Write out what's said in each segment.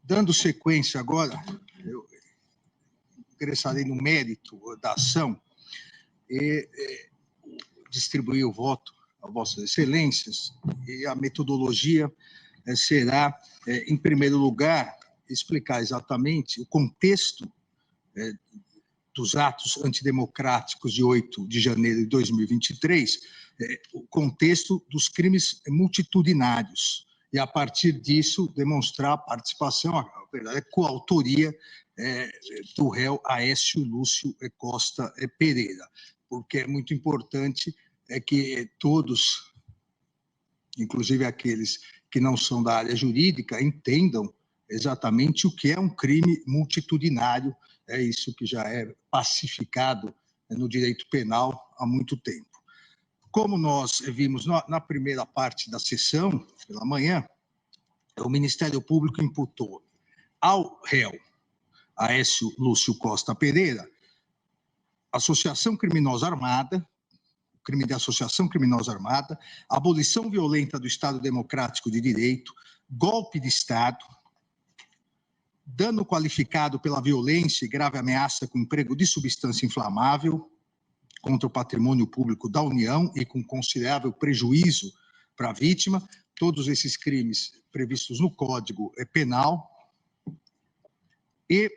Dando sequência agora, eu ingressarei no mérito da ação e distribuir o voto a Vossas Excelências, e a metodologia será, em primeiro lugar, explicar exatamente o contexto dos atos antidemocráticos de 8 de janeiro de 2023, o contexto dos crimes multitudinários, e, a partir disso, demonstrar a participação, a verdade, coautoria do réu Aécio Lúcio Costa Pereira, porque é muito importante que todos, inclusive aqueles que não são da área jurídica, entendam exatamente o que é um crime multitudinário. É isso que já é pacificado no direito penal há muito tempo. Como nós vimos na primeira parte da sessão, pela manhã, o Ministério Público imputou ao réu Aécio Lúcio Costa Pereira associação criminosa armada, crime de associação criminosa armada, abolição violenta do Estado Democrático de Direito, golpe de Estado, dano qualificado pela violência e grave ameaça com emprego de substância inflamável contra o patrimônio público da União e com considerável prejuízo para a vítima, todos esses crimes previstos no Código Penal, e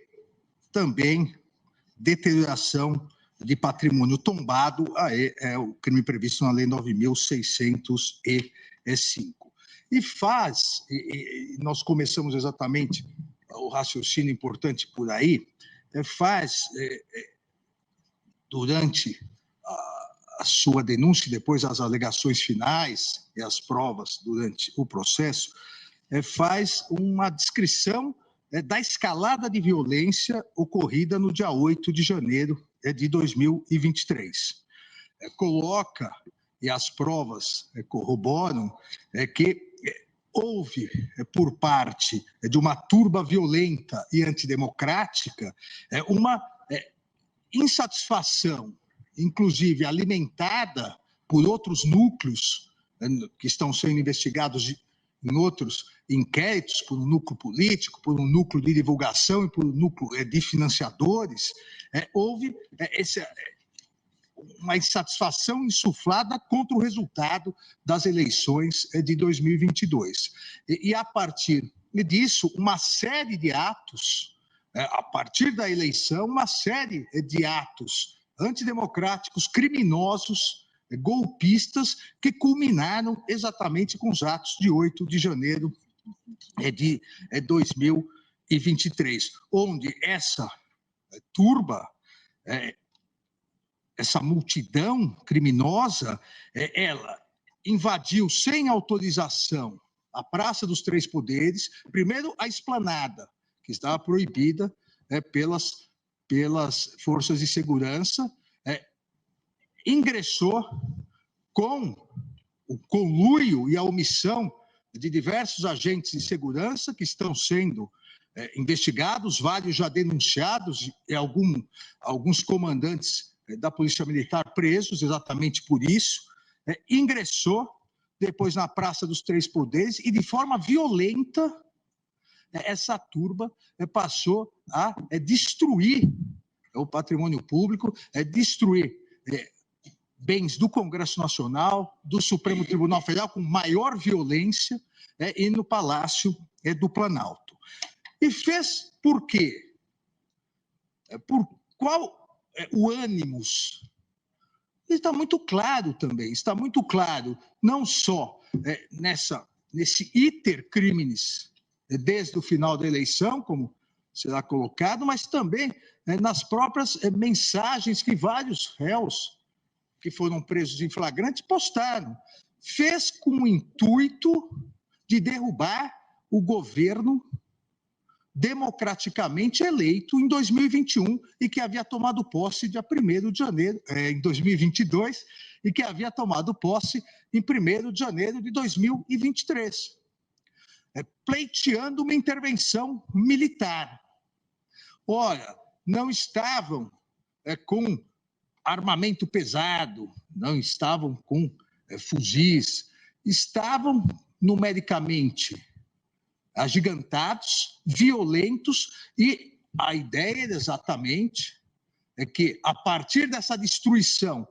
também deterioração de patrimônio tombado, é o crime previsto na Lei 9.605. E nós começamos exatamente o raciocínio importante por aí, durante a sua denúncia, depois as alegações finais e as provas durante o processo, faz uma descrição da escalada de violência ocorrida no dia 8 de janeiro de 2023. Coloca, e as provas corroboram, que houve, por parte de uma turba violenta e antidemocrática, uma insatisfação, inclusive alimentada por outros núcleos que estão sendo investigados em outros inquéritos, por um núcleo político, por um núcleo de divulgação e por um núcleo de financiadores. Houve uma insatisfação insuflada contra o resultado das eleições de 2022. E, a partir disso, uma série de atos, a partir da eleição, uma série de atos antidemocráticos, criminosos, golpistas, que culminaram exatamente com os atos de 8 de janeiro de 2023, onde essa turba, essa multidão criminosa, ela invadiu sem autorização a Praça dos Três Poderes, primeiro a esplanada, que estava proibida pelas forças de segurança, ingressou com o conluio e a omissão de diversos agentes de segurança que estão sendo investigados, vários já denunciados, e alguns comandantes da Polícia Militar presos exatamente por isso, ingressou depois na Praça dos Três Poderes e, de forma violenta, essa turba passou a destruir o patrimônio público, destruir bens do Congresso Nacional, do Supremo Tribunal Federal, com maior violência, e no Palácio do Planalto. E fez por quê? Por qual o ânimos? Está muito claro também, está muito claro, não só nesse iter criminis, desde o final da eleição, como será colocado, mas também nas próprias mensagens que vários réus que foram presos em flagrante postaram. Fez com o intuito de derrubar o governo democraticamente eleito em 2021 e que havia tomado posse dia 1º de janeiro, em 2022, e que havia tomado posse em 1º de janeiro de 2023, pleiteando uma intervenção militar. Ora, não estavam com armamento pesado, não estavam com fuzis, estavam numericamente agigantados, violentos, e a ideia exatamente é que, a partir dessa destruição,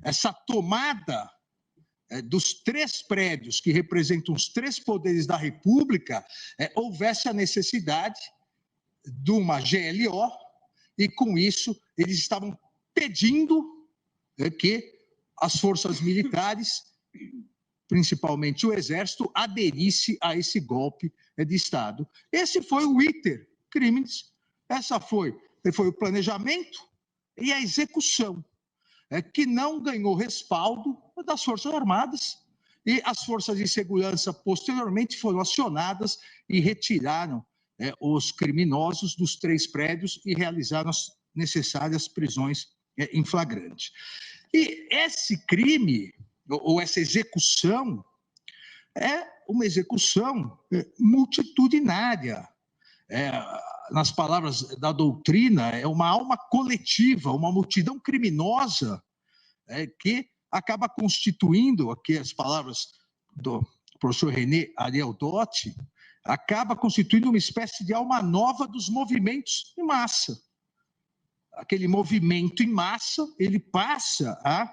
essa tomada dos 3 prédios que representam os 3 poderes da República, houvesse a necessidade de uma GLO, e com isso eles estavam pedindo que as forças militares, principalmente o Exército, aderisse a esse golpe de Estado. Esse foi o iter criminis, essa foi o planejamento e a execução, que não ganhou respaldo das Forças Armadas, e as forças de segurança posteriormente foram acionadas e retiraram os criminosos dos 3 prédios e realizaram as necessárias prisões em flagrante. E esse crime, ou essa execução, é uma execução multitudinária. Nas palavras da doutrina, é uma alma coletiva, uma multidão criminosa que acaba constituindo, aqui as palavras do professor René Ariel Dotti, acaba constituindo uma espécie de alma nova dos movimentos em massa. Aquele movimento em massa, ele passa a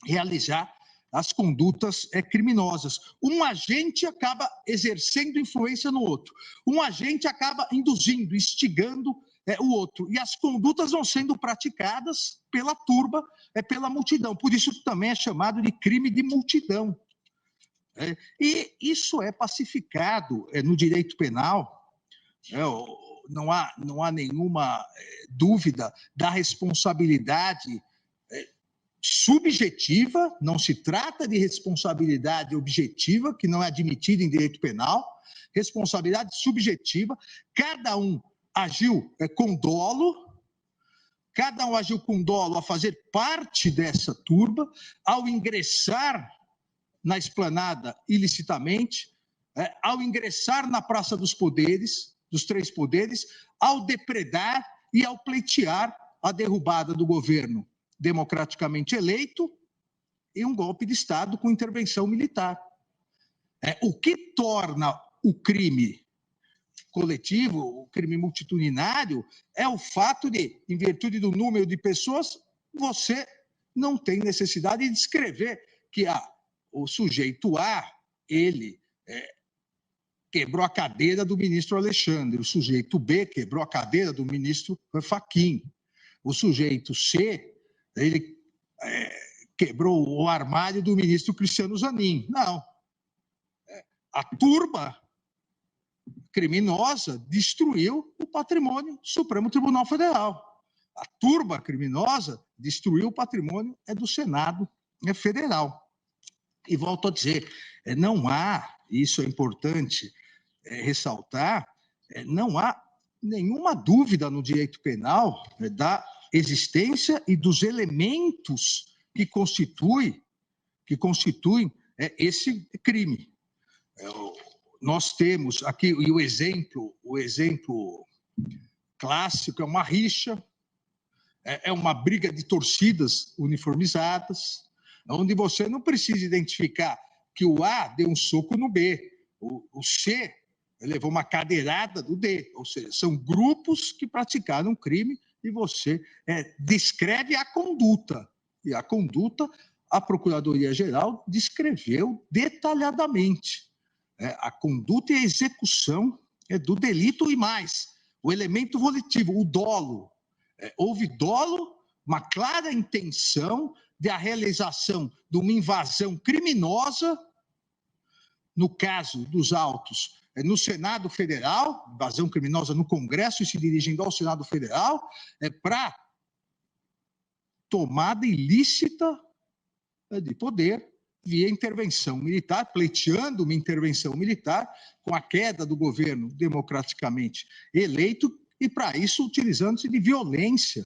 realizar as condutas criminosas. Um agente acaba exercendo influência no outro. Um agente acaba induzindo, instigando o outro. E as condutas vão sendo praticadas pela turba, pela multidão. Por isso também é chamado de crime de multidão. E isso é pacificado no direito penal. Não há nenhuma dúvida da responsabilidade subjetiva, não se trata de responsabilidade objetiva, que não é admitida em direito penal, responsabilidade subjetiva, cada um agiu com dolo, a fazer parte dessa turba, ao ingressar na esplanada ilicitamente, ao ingressar na Praça dos Poderes, dos 3 poderes, ao depredar e ao pleitear a derrubada do governo democraticamente eleito e um golpe de Estado com intervenção militar. O que torna o crime coletivo, o crime multitudinário, é o fato de, em virtude do número de pessoas, você não tem necessidade de descrever que o sujeito A, ele quebrou a cadeira do ministro Alexandre, o sujeito B quebrou a cadeira do ministro Fachin, o sujeito C, ele quebrou o armário do ministro Cristiano Zanin. Não. A turba criminosa destruiu o patrimônio do Supremo Tribunal Federal. A turba criminosa destruiu o patrimônio do Senado Federal. E volto a dizer, não há, isso é importante ressaltar, não há nenhuma dúvida no direito penal da existência e dos elementos que constituem esse crime. Nós temos aqui e o exemplo clássico é uma rixa, é uma briga de torcidas uniformizadas, onde você não precisa identificar que o A deu um soco no B, o C levou uma cadeirada do D, ou seja, são grupos que praticaram um crime e você descreve a conduta. E a conduta, a Procuradoria-Geral descreveu detalhadamente. A conduta e a execução do delito e mais. O elemento volitivo, o dolo. Houve dolo, uma clara intenção de a realização de uma invasão criminosa, no caso dos autos, no Senado Federal, invasão criminosa no Congresso e se dirigindo ao Senado Federal, para tomada ilícita de poder via intervenção militar, pleiteando uma intervenção militar com a queda do governo democraticamente eleito e, para isso, utilizando-se de violência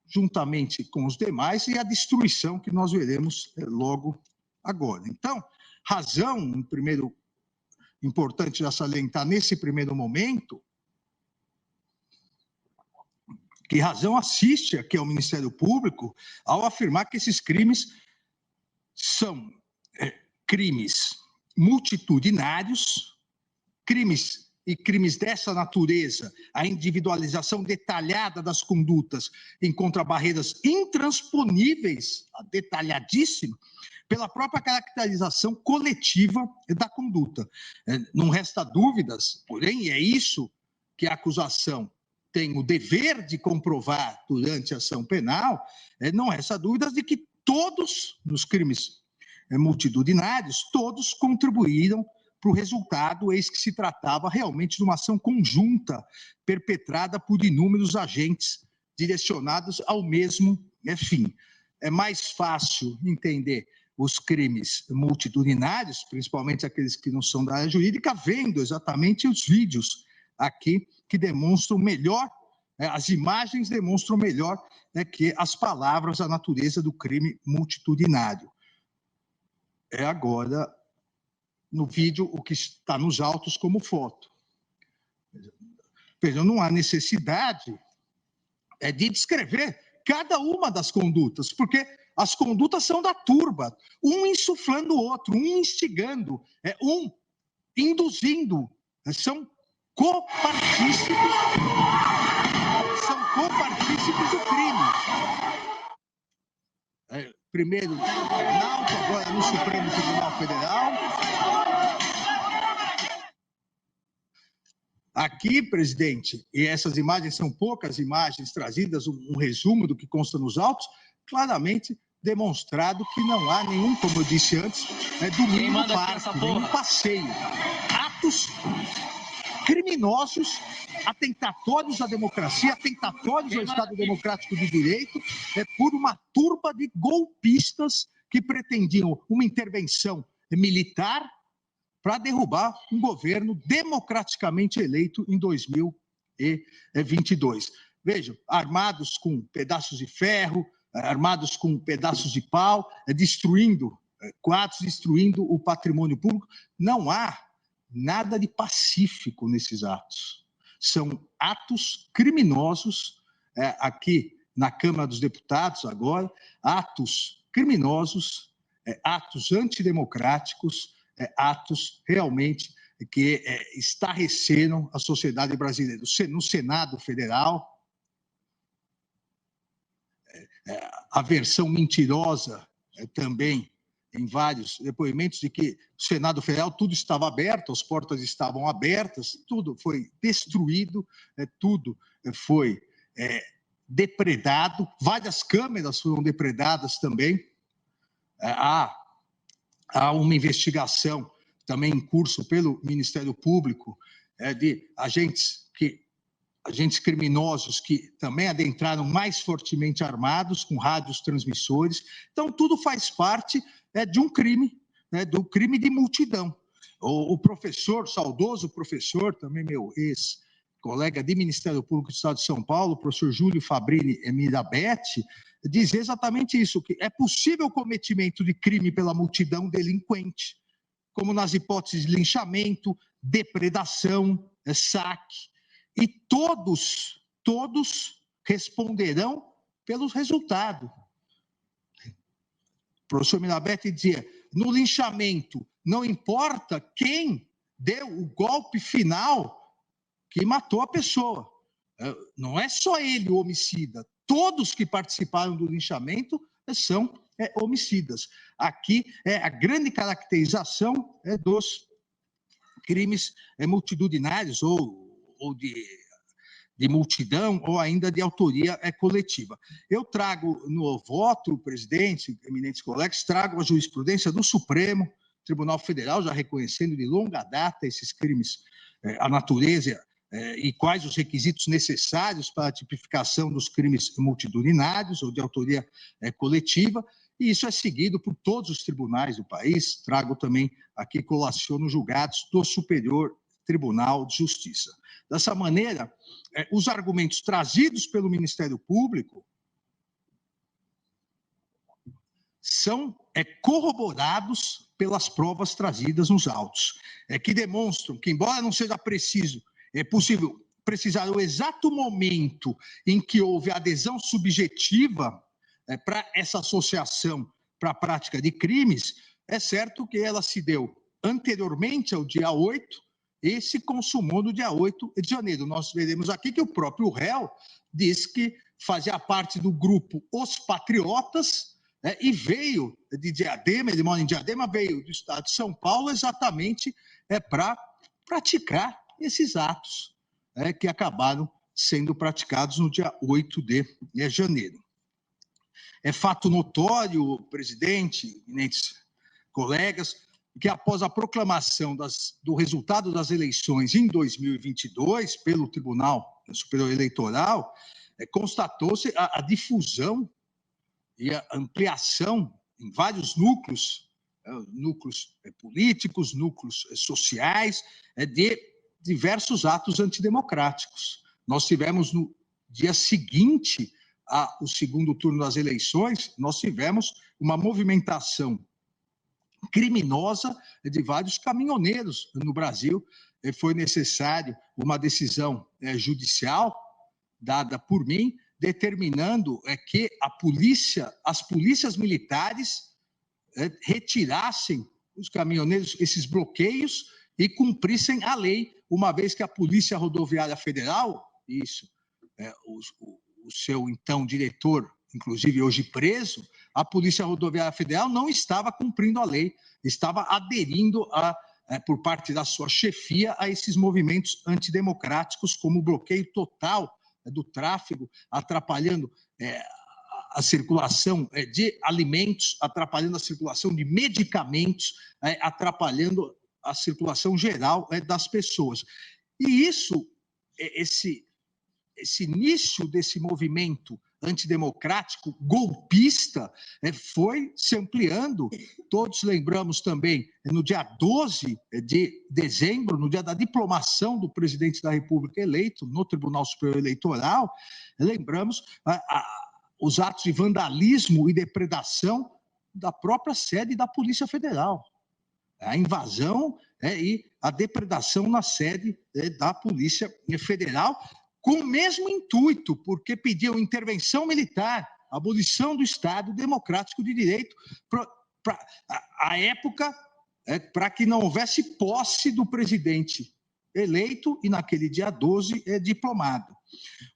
juntamente com os demais e a destruição que nós veremos logo agora. Então, razão, primeiro, importante já salientar nesse primeiro momento, que razão assiste aqui ao Ministério Público ao afirmar que esses crimes são crimes multitudinários, crimes dessa natureza, a individualização detalhada das condutas encontra barreiras intransponíveis, detalhadíssima, pela própria caracterização coletiva da conduta. Não resta dúvidas, porém, é isso que a acusação tem o dever de comprovar durante a ação penal, não resta dúvidas de que todos, nos crimes multitudinários, todos contribuíram para o resultado, eis que se tratava realmente de uma ação conjunta, perpetrada por inúmeros agentes direcionados ao mesmo fim. É mais fácil entender os crimes multitudinários, principalmente aqueles que não são da área jurídica, vendo exatamente os vídeos aqui que demonstram melhor, as imagens demonstram melhor que as palavras, a natureza do crime multitudinário. Agora, no vídeo, o que está nos autos como foto. Vejam, não há necessidade de descrever cada uma das condutas, porque as condutas são da turba, um insuflando o outro, um instigando, um induzindo, são copartícipes do crime. Primeiro no Tribunal, agora no Supremo Tribunal Federal. Aqui, presidente, e essas imagens são poucas imagens trazidas, um resumo do que consta nos autos, claramente demonstrado que não há nenhum, como eu disse antes, domínio parque, nenhum passeio. Atos criminosos, atentatórios à democracia, atentatórios ao Estado Democrático de Direito, por uma turba de golpistas que pretendiam uma intervenção militar para derrubar um governo democraticamente eleito em 2022. Vejam, armados com pedaços de ferro, armados com pedaços de pau, destruindo quadros, destruindo o patrimônio público. Não há nada de pacífico nesses atos. São atos criminosos, aqui na Câmara dos Deputados agora, atos criminosos, atos antidemocráticos, atos realmente que estarreceram a sociedade brasileira. No Senado Federal, a versão mentirosa também, em vários depoimentos, de que o Senado Federal tudo estava aberto, as portas estavam abertas, tudo foi destruído, tudo foi depredado, várias câmeras foram depredadas também. Há uma investigação também em curso pelo Ministério Público de agentes criminosos que também adentraram mais fortemente armados, com rádios transmissores. Então, tudo faz parte de um crime, do crime de multidão. O professor, saudoso professor, também meu ex-colega de Ministério Público do Estado de São Paulo, o professor Júlio Fabrini Mirabete, diz exatamente isso, que é possível o cometimento de crime pela multidão delinquente, como nas hipóteses de linchamento, depredação, saque, e todos responderão pelos resultados. O professor Mirabete dizia, no linchamento, não importa quem deu o golpe final que matou a pessoa. Não é só ele o homicida, todos que participaram do linchamento são homicidas. Aqui a grande caracterização dos crimes multitudinários ou de multidão ou ainda de autoria coletiva. Eu trago no voto, presidente, eminentes colegas, trago a jurisprudência do Supremo Tribunal Federal, já reconhecendo de longa data esses crimes, a natureza e quais os requisitos necessários para a tipificação dos crimes multitudinários ou de autoria coletiva, e isso é seguido por todos os tribunais do país. Trago também aqui, colaciono julgados do Superior Tribunal de Justiça. Dessa maneira, os argumentos trazidos pelo Ministério Público são corroborados pelas provas trazidas nos autos, que demonstram que, embora não seja possível precisar o exato momento em que houve adesão subjetiva para essa associação para a prática de crimes, é certo que ela se deu anteriormente ao dia 8 e se consumou no dia 8 de janeiro. Nós veremos aqui que o próprio réu diz que fazia parte do grupo Os Patriotas, e veio de Diadema, ele mora em Diadema, veio do estado de São Paulo exatamente para praticar esses atos que acabaram sendo praticados no dia 8 de janeiro. É fato notório, presidente, eminentes colegas, que após a proclamação do resultado das eleições em 2022 pelo Tribunal Superior Eleitoral, constatou-se a difusão e a ampliação em vários núcleos políticos, núcleos sociais, de diversos atos antidemocráticos. Nós tivemos no dia seguinte ao segundo turno das eleições, nós tivemos uma movimentação criminosa de vários caminhoneiros no Brasil. Foi necessário uma decisão judicial dada por mim, determinando que as polícias militares retirassem os caminhoneiros, esses bloqueios, e cumprissem a lei, uma vez que a Polícia Rodoviária Federal, o seu então diretor, inclusive hoje preso, a Polícia Rodoviária Federal não estava cumprindo a lei, estava aderindo por parte da sua chefia a esses movimentos antidemocráticos, como o bloqueio total do tráfego, atrapalhando a circulação de alimentos, atrapalhando a circulação de medicamentos, atrapalhando a circulação geral das pessoas. E esse início desse movimento antidemocrático, golpista, foi se ampliando. Todos lembramos também, no dia 12 de dezembro, no dia da diplomação do presidente da República eleito no Tribunal Superior Eleitoral, lembramos os atos de vandalismo e depredação da própria sede da Polícia Federal. A invasão e a depredação na sede da Polícia Federal, com o mesmo intuito, porque pediam intervenção militar, abolição do Estado Democrático de Direito, à época, para que não houvesse posse do presidente eleito e, naquele dia 12, diplomado.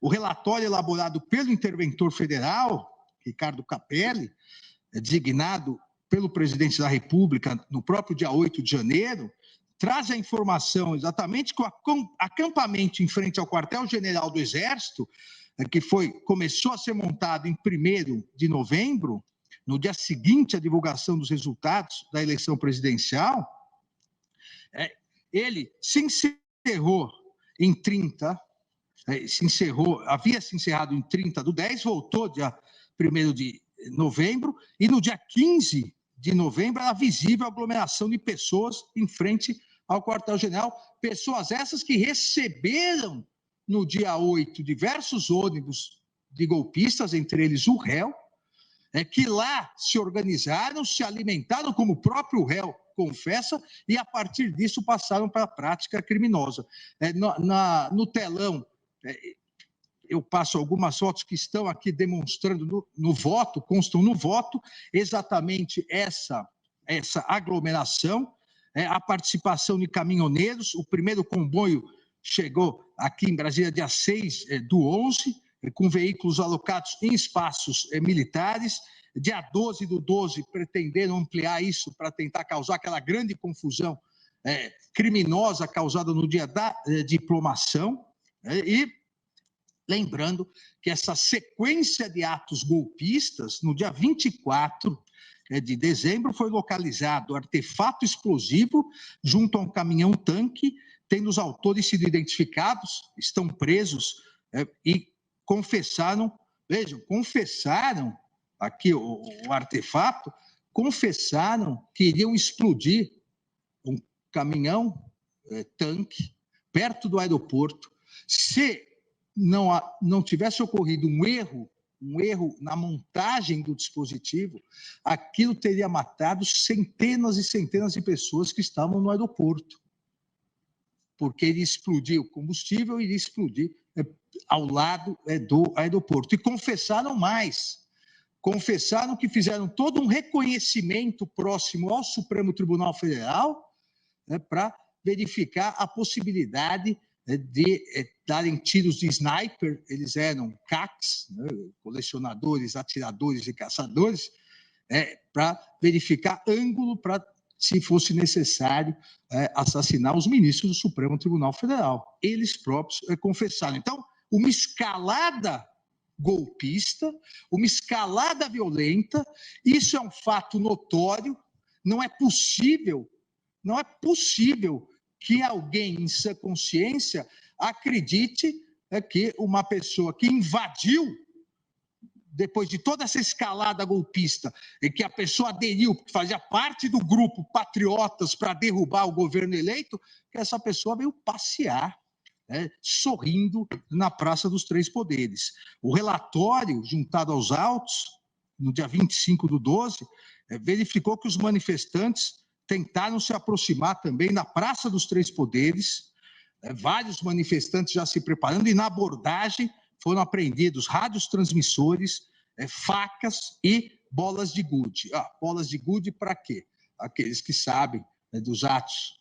O relatório elaborado pelo interventor federal, Ricardo Capelli, designado pelo presidente da República no próprio dia 8 de janeiro, traz a informação exatamente que o acampamento em frente ao quartel-general do Exército, que começou a ser montado em 1º de novembro, no dia seguinte à divulgação dos resultados da eleição presidencial, ele se encerrou em 30, havia se encerrado em 30/10, voltou dia 1º de novembro, e no dia 15 de novembro era visível a aglomeração de pessoas em frente ao quartel-general, pessoas essas que receberam no dia 8 diversos ônibus de golpistas, entre eles o réu, que lá se organizaram, se alimentaram, como o próprio réu confessa, e a partir disso passaram para a prática criminosa. No telão, eu passo algumas fotos que estão aqui demonstrando no voto, constam no voto, exatamente essa aglomeração, a participação de caminhoneiros. O primeiro comboio chegou aqui em Brasília dia 6/11, com veículos alocados em espaços militares. Dia 12/12, pretenderam ampliar isso para tentar causar aquela grande confusão criminosa causada no dia da diplomação, e lembrando que essa sequência de atos golpistas, no dia 24 de dezembro, foi localizado artefato explosivo junto a um caminhão-tanque, tendo os autores sido identificados, estão presos e confessaram, vejam, confessaram aqui o artefato, confessaram que iriam explodir um caminhão-tanque perto do aeroporto. Se não tivesse ocorrido um erro na montagem do dispositivo, aquilo teria matado centenas e centenas de pessoas que estavam no aeroporto, porque iria explodir o combustível, iria explodir ao lado do aeroporto. E confessaram mais, confessaram que fizeram todo um reconhecimento próximo ao Supremo Tribunal Federal, para verificar a possibilidade de darem tiros de sniper. Eles eram CACs, né, colecionadores, atiradores e caçadores, para verificar ângulo para, se fosse necessário, assassinar os ministros do Supremo Tribunal Federal. Eles próprios confessaram. Então, uma escalada golpista, uma escalada violenta, isso é um fato notório, não é possível que alguém em sua consciência acredite que uma pessoa que invadiu, depois de toda essa escalada golpista, e que a pessoa aderiu, porque fazia parte do grupo Patriotas para derrubar o governo eleito, que essa pessoa veio passear, sorrindo na Praça dos Três Poderes. O relatório, juntado aos autos, no dia 25/12, verificou que os manifestantes tentaram se aproximar também da Praça dos Três Poderes, vários manifestantes já se preparando, e na abordagem foram apreendidos rádios transmissores, facas e bolas de gude. Bolas de gude para quê? Aqueles que sabem dos atos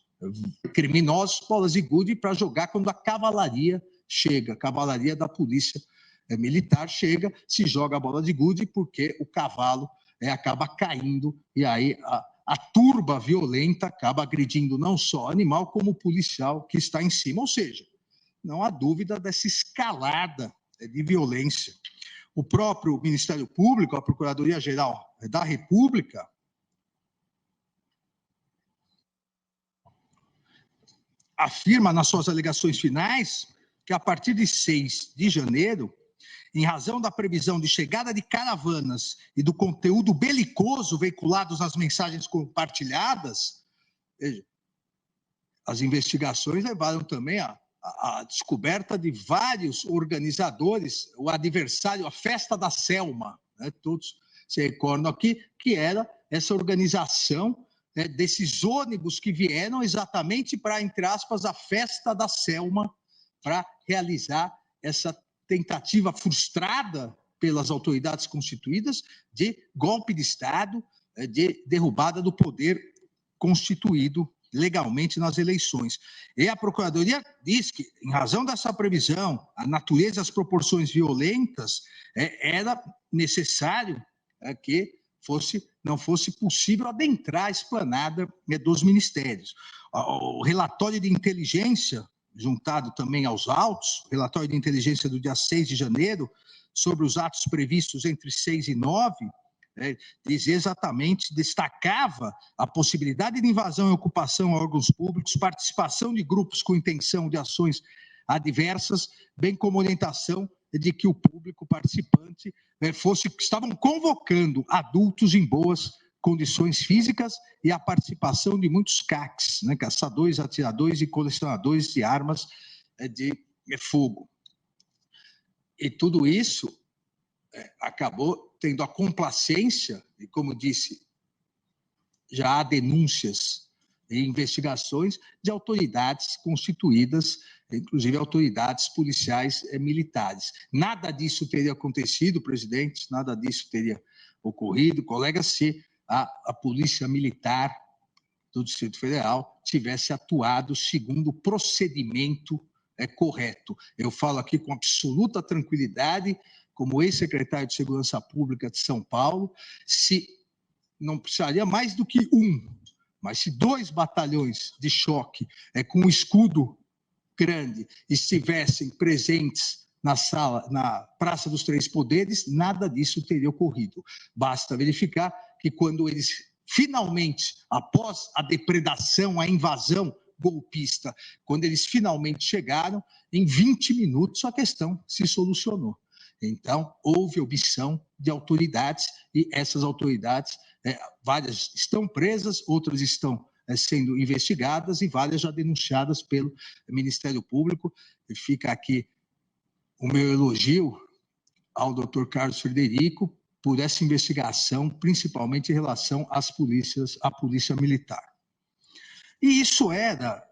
criminosos, bolas de gude para jogar quando a cavalaria chega, a cavalaria da polícia militar chega, se joga a bola de gude porque o cavalo acaba caindo e aí a turba violenta acaba agredindo não só o animal, como o policial que está em cima. Ou seja, não há dúvida dessa escalada de violência. O próprio Ministério Público, a Procuradoria-Geral da República, afirma nas suas alegações finais que a partir de 6 de janeiro, em razão da previsão de chegada de caravanas e do conteúdo belicoso veiculados nas mensagens compartilhadas, as investigações levaram também a descoberta de vários organizadores, o adversário, a Festa da Selma, todos se recordam aqui, que era essa organização desses ônibus que vieram exatamente para, entre aspas, a Festa da Selma, para realizar essa tentativa frustrada pelas autoridades constituídas de golpe de Estado, de derrubada do poder constituído legalmente nas eleições. E a Procuradoria diz que, em razão dessa previsão, a natureza e as proporções violentas, era necessário que não fosse possível adentrar a esplanada dos ministérios. O relatório de inteligência, juntado também aos autos, relatório de inteligência do dia 6 de janeiro, sobre os atos previstos entre 6 e 9, diz exatamente, destacava a possibilidade de invasão e ocupação a órgãos públicos, participação de grupos com intenção de ações adversas, bem como orientação de que o público participante estavam convocando adultos em boas condições físicas e a participação de muitos CACs, caçadores, atiradores e colecionadores de armas de fogo. E tudo isso acabou tendo a complacência, e como disse, já há denúncias e investigações de autoridades constituídas, inclusive autoridades policiais militares. Nada disso teria acontecido, presidente, nada disso teria ocorrido, colega, se a Polícia Militar do Distrito Federal tivesse atuado segundo o procedimento correto. Eu falo aqui com absoluta tranquilidade, como ex-secretário de Segurança Pública de São Paulo, se não precisaria mais do que mas se 2 batalhões de choque com um escudo grande estivessem presentes na Praça dos Três Poderes, nada disso teria ocorrido. Basta verificar que quando eles finalmente, após a depredação, a invasão golpista, quando eles finalmente chegaram, em 20 minutos a questão se solucionou. Então, houve omissão de autoridades e essas autoridades, várias estão presas, outras estão sendo investigadas e várias já denunciadas pelo Ministério Público. E fica aqui o meu elogio ao doutor Carlos Frederico por essa investigação, principalmente em relação à Polícia Militar. E isso era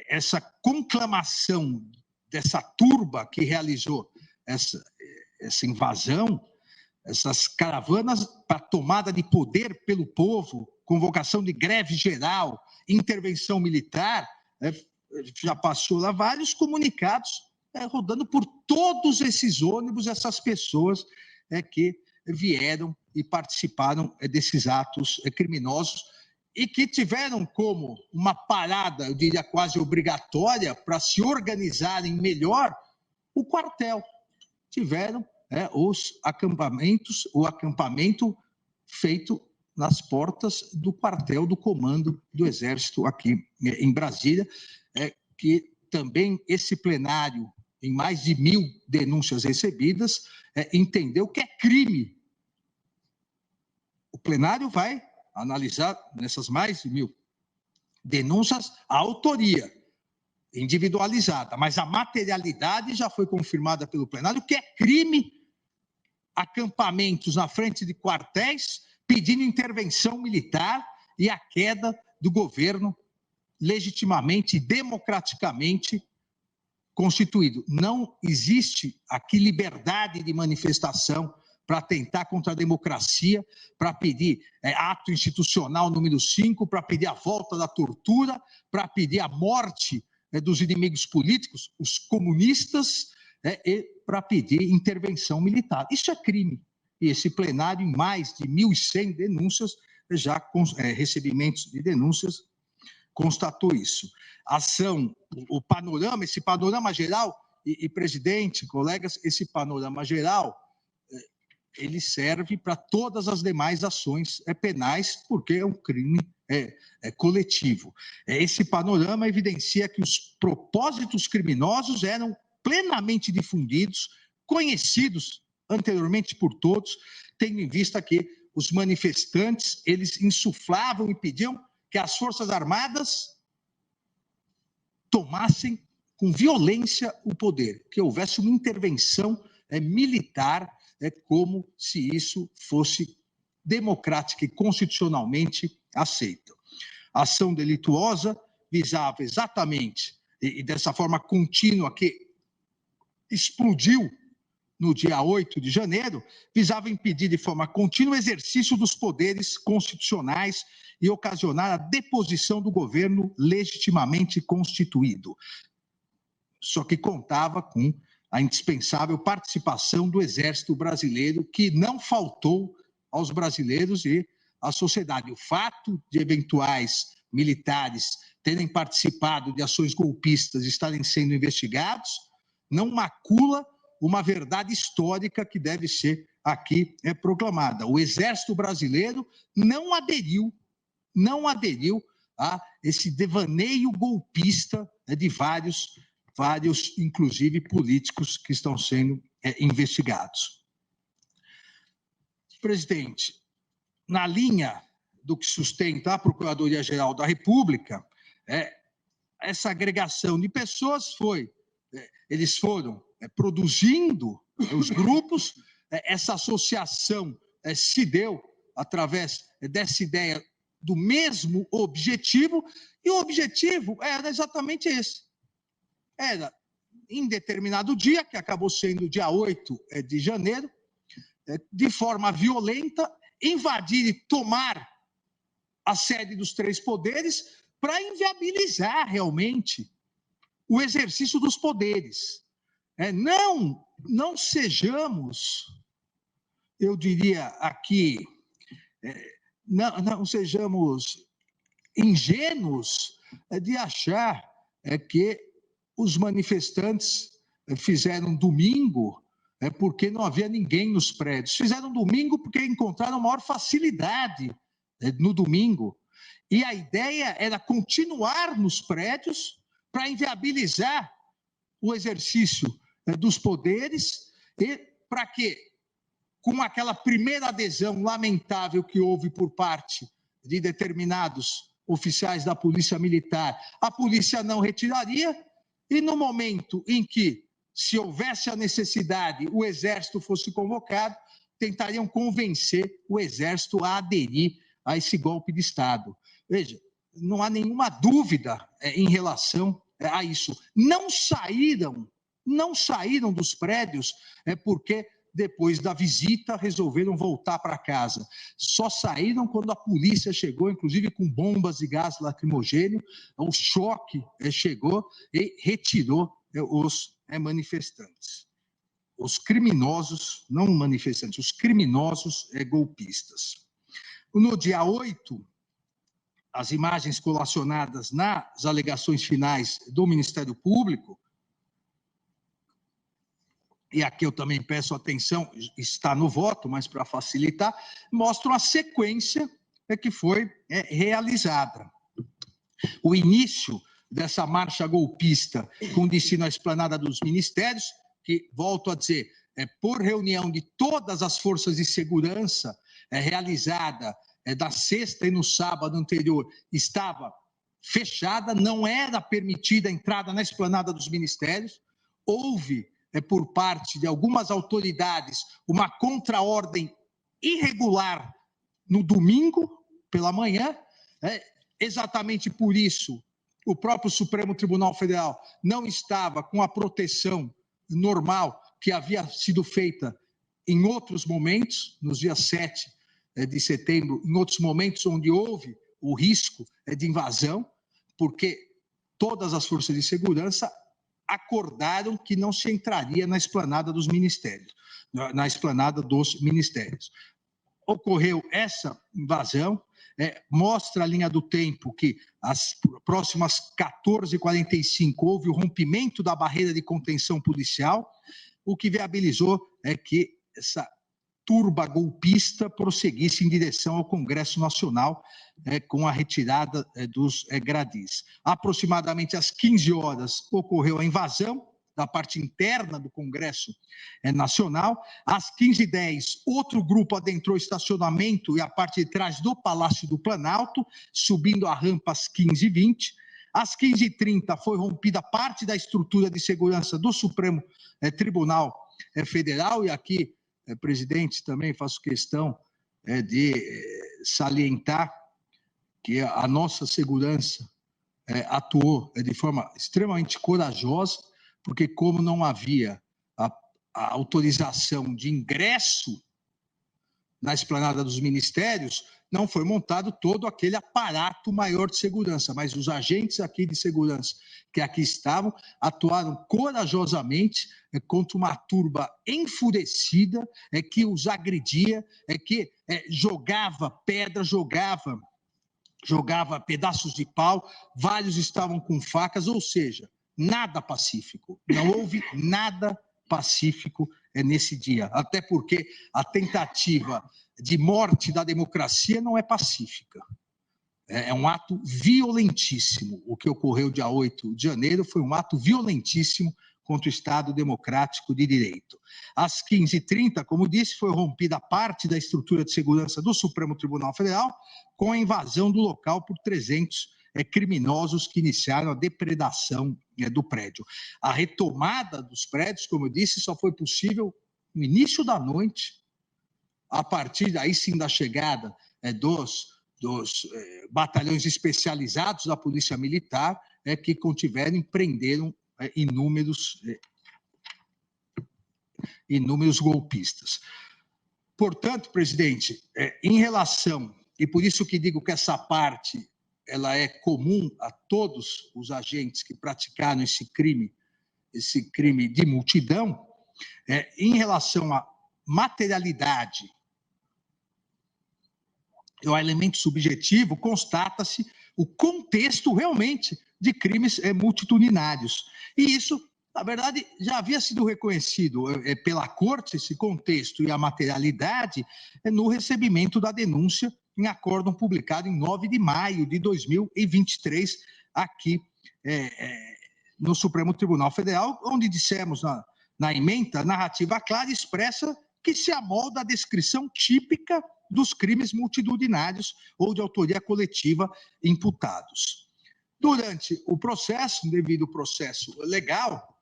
essa conclamação dessa turba que realizou essa invasão, essas caravanas para tomada de poder pelo povo, convocação de greve geral, intervenção militar, já passou lá vários comunicados rodando por todos esses ônibus, essas pessoas que vieram e participaram desses atos criminosos e que tiveram como uma parada, eu diria quase obrigatória, para se organizarem melhor, o quartel. Tiveram os acampamentos, o acampamento feito nas portas do quartel do comando do Exército aqui em Brasília, que também esse plenário, em mais de 1.000 denúncias recebidas, entendeu que é crime. O plenário vai analisar nessas mais de 1.000 denúncias a autoria individualizada, mas a materialidade já foi confirmada pelo plenário que é crime acampamentos na frente de quartéis pedindo intervenção militar e a queda do governo legitimamente e democraticamente constituído. Não existe aqui liberdade de manifestação para atentar contra a democracia, para pedir ato institucional número 5, para pedir a volta da tortura, para pedir a morte dos inimigos políticos, os comunistas, e para pedir intervenção militar. Isso é crime. E esse plenário, em mais de 1.100 denúncias, já recebimentos de denúncias, constatou isso. Ação, o panorama, esse panorama geral, e presidente, colegas, esse panorama geral, ele serve para todas as demais ações penais, porque é um crime coletivo. Esse panorama evidencia que os propósitos criminosos eram plenamente difundidos, conhecidos anteriormente por todos, tendo em vista que os manifestantes, eles insuflavam e pediam que as Forças Armadas tomassem com violência o poder, que houvesse uma intervenção militar, como se isso fosse democrática e constitucionalmente aceito. A ação delituosa visava exatamente, e dessa forma contínua que explodiu no dia 8 de janeiro, visava impedir de forma contínua o exercício dos poderes constitucionais e ocasionar a deposição do governo legitimamente constituído. Só que contava com a indispensável participação do Exército Brasileiro, que não faltou aos brasileiros e à sociedade. O fato de eventuais militares terem participado de ações golpistas e estarem sendo investigados não macula uma verdade histórica que deve ser aqui proclamada. O Exército Brasileiro não aderiu a esse devaneio golpista de vários, inclusive, políticos que estão sendo investigados. Presidente, na linha do que sustenta a Procuradoria-Geral da República, essa agregação de pessoas eles foram produzindo os grupos, essa associação se deu através dessa ideia do mesmo objetivo, e o objetivo era exatamente esse. Era, em determinado dia, que acabou sendo o dia 8 de janeiro, de forma violenta, invadir e tomar a sede dos três poderes para inviabilizar realmente o exercício dos poderes. Não sejamos, eu diria aqui, não sejamos ingênuos de achar que os manifestantes fizeram domingo porque não havia ninguém nos prédios. Fizeram domingo porque encontraram maior facilidade no domingo. E a ideia era continuar nos prédios para inviabilizar o exercício dos poderes e para que, com aquela primeira adesão lamentável que houve por parte de determinados oficiais da Polícia Militar, a polícia não retiraria, e no momento em que, se houvesse a necessidade, o Exército fosse convocado, tentariam convencer o Exército a aderir a esse golpe de Estado. Veja, não há nenhuma dúvida em relação a isso. Não saíram dos prédios porque depois da visita, resolveram voltar para casa. Só saíram quando a polícia chegou, inclusive com bombas de gás lacrimogêneo. O choque chegou e retirou os manifestantes. Os criminosos, não manifestantes, os criminosos golpistas. No dia 8, as imagens colacionadas nas alegações finais do Ministério Público, e aqui eu também peço atenção, está no voto, mas para facilitar, mostram a sequência que foi realizada. O início dessa marcha golpista com destino à esplanada dos ministérios, que, volto a dizer, por reunião de todas as forças de segurança, realizada da sexta e no sábado anterior, estava fechada, não era permitida a entrada na esplanada dos ministérios. Houve, por parte de algumas autoridades, uma contra-ordem irregular no domingo pela manhã. Exatamente por isso, o próprio Supremo Tribunal Federal não estava com a proteção normal que havia sido feita em outros momentos, nos dias 7 de setembro, em outros momentos onde houve o risco de invasão, porque todas as forças de segurança acordaram que não se entraria na esplanada dos ministérios, Ocorreu essa invasão, mostra a linha do tempo que às próximas 14h45 houve o rompimento da barreira de contenção policial, o que viabilizou que essa turba golpista prosseguisse em direção ao Congresso Nacional com a retirada dos gradis. Aproximadamente às 15 horas ocorreu a invasão da parte interna do Congresso Nacional. Às 15h10, outro grupo adentrou o estacionamento e a parte de trás do Palácio do Planalto, subindo a rampa às 15h20. Às 15h30 foi rompida parte da estrutura de segurança do Supremo Tribunal Federal, e aqui, presidente, também faço questão de salientar que a nossa segurança atuou de forma extremamente corajosa, porque como não havia a autorização de ingresso na esplanada dos ministérios, não foi montado todo aquele aparato maior de segurança, mas os agentes aqui de segurança que aqui estavam atuaram corajosamente contra uma turba enfurecida que os agredia, que jogava pedra, jogava pedaços de pau, vários estavam com facas, ou seja, nada pacífico, não houve nada pacífico nesse dia, até porque a tentativa de morte da democracia não é pacífica. É um ato violentíssimo. O que ocorreu dia 8 de janeiro foi um ato violentíssimo contra o Estado Democrático de Direito. Às 15h30, como disse, foi rompida parte da estrutura de segurança do Supremo Tribunal Federal com a invasão do local por 300 criminosos que iniciaram a depredação do prédio. A retomada dos prédios, como eu disse, só foi possível no início da noite, a partir daí sim da chegada dos batalhões especializados da Polícia Militar, que contiveram e prenderam inúmeros golpistas. Portanto, presidente, em relação, e por isso que digo que essa parte ela é comum a todos os agentes que praticaram esse crime de multidão, em relação à materialidade, o elemento subjetivo, constata-se o contexto realmente de crimes multitudinários. E isso, na verdade, já havia sido reconhecido pela Corte, esse contexto e a materialidade, no recebimento da denúncia em acórdão publicado em 9 de maio de 2023, aqui no Supremo Tribunal Federal, onde dissemos na ementa, narrativa clara e expressa que se amolda a descrição típica dos crimes multitudinários ou de autoria coletiva imputados. Durante o processo, devido ao processo legal,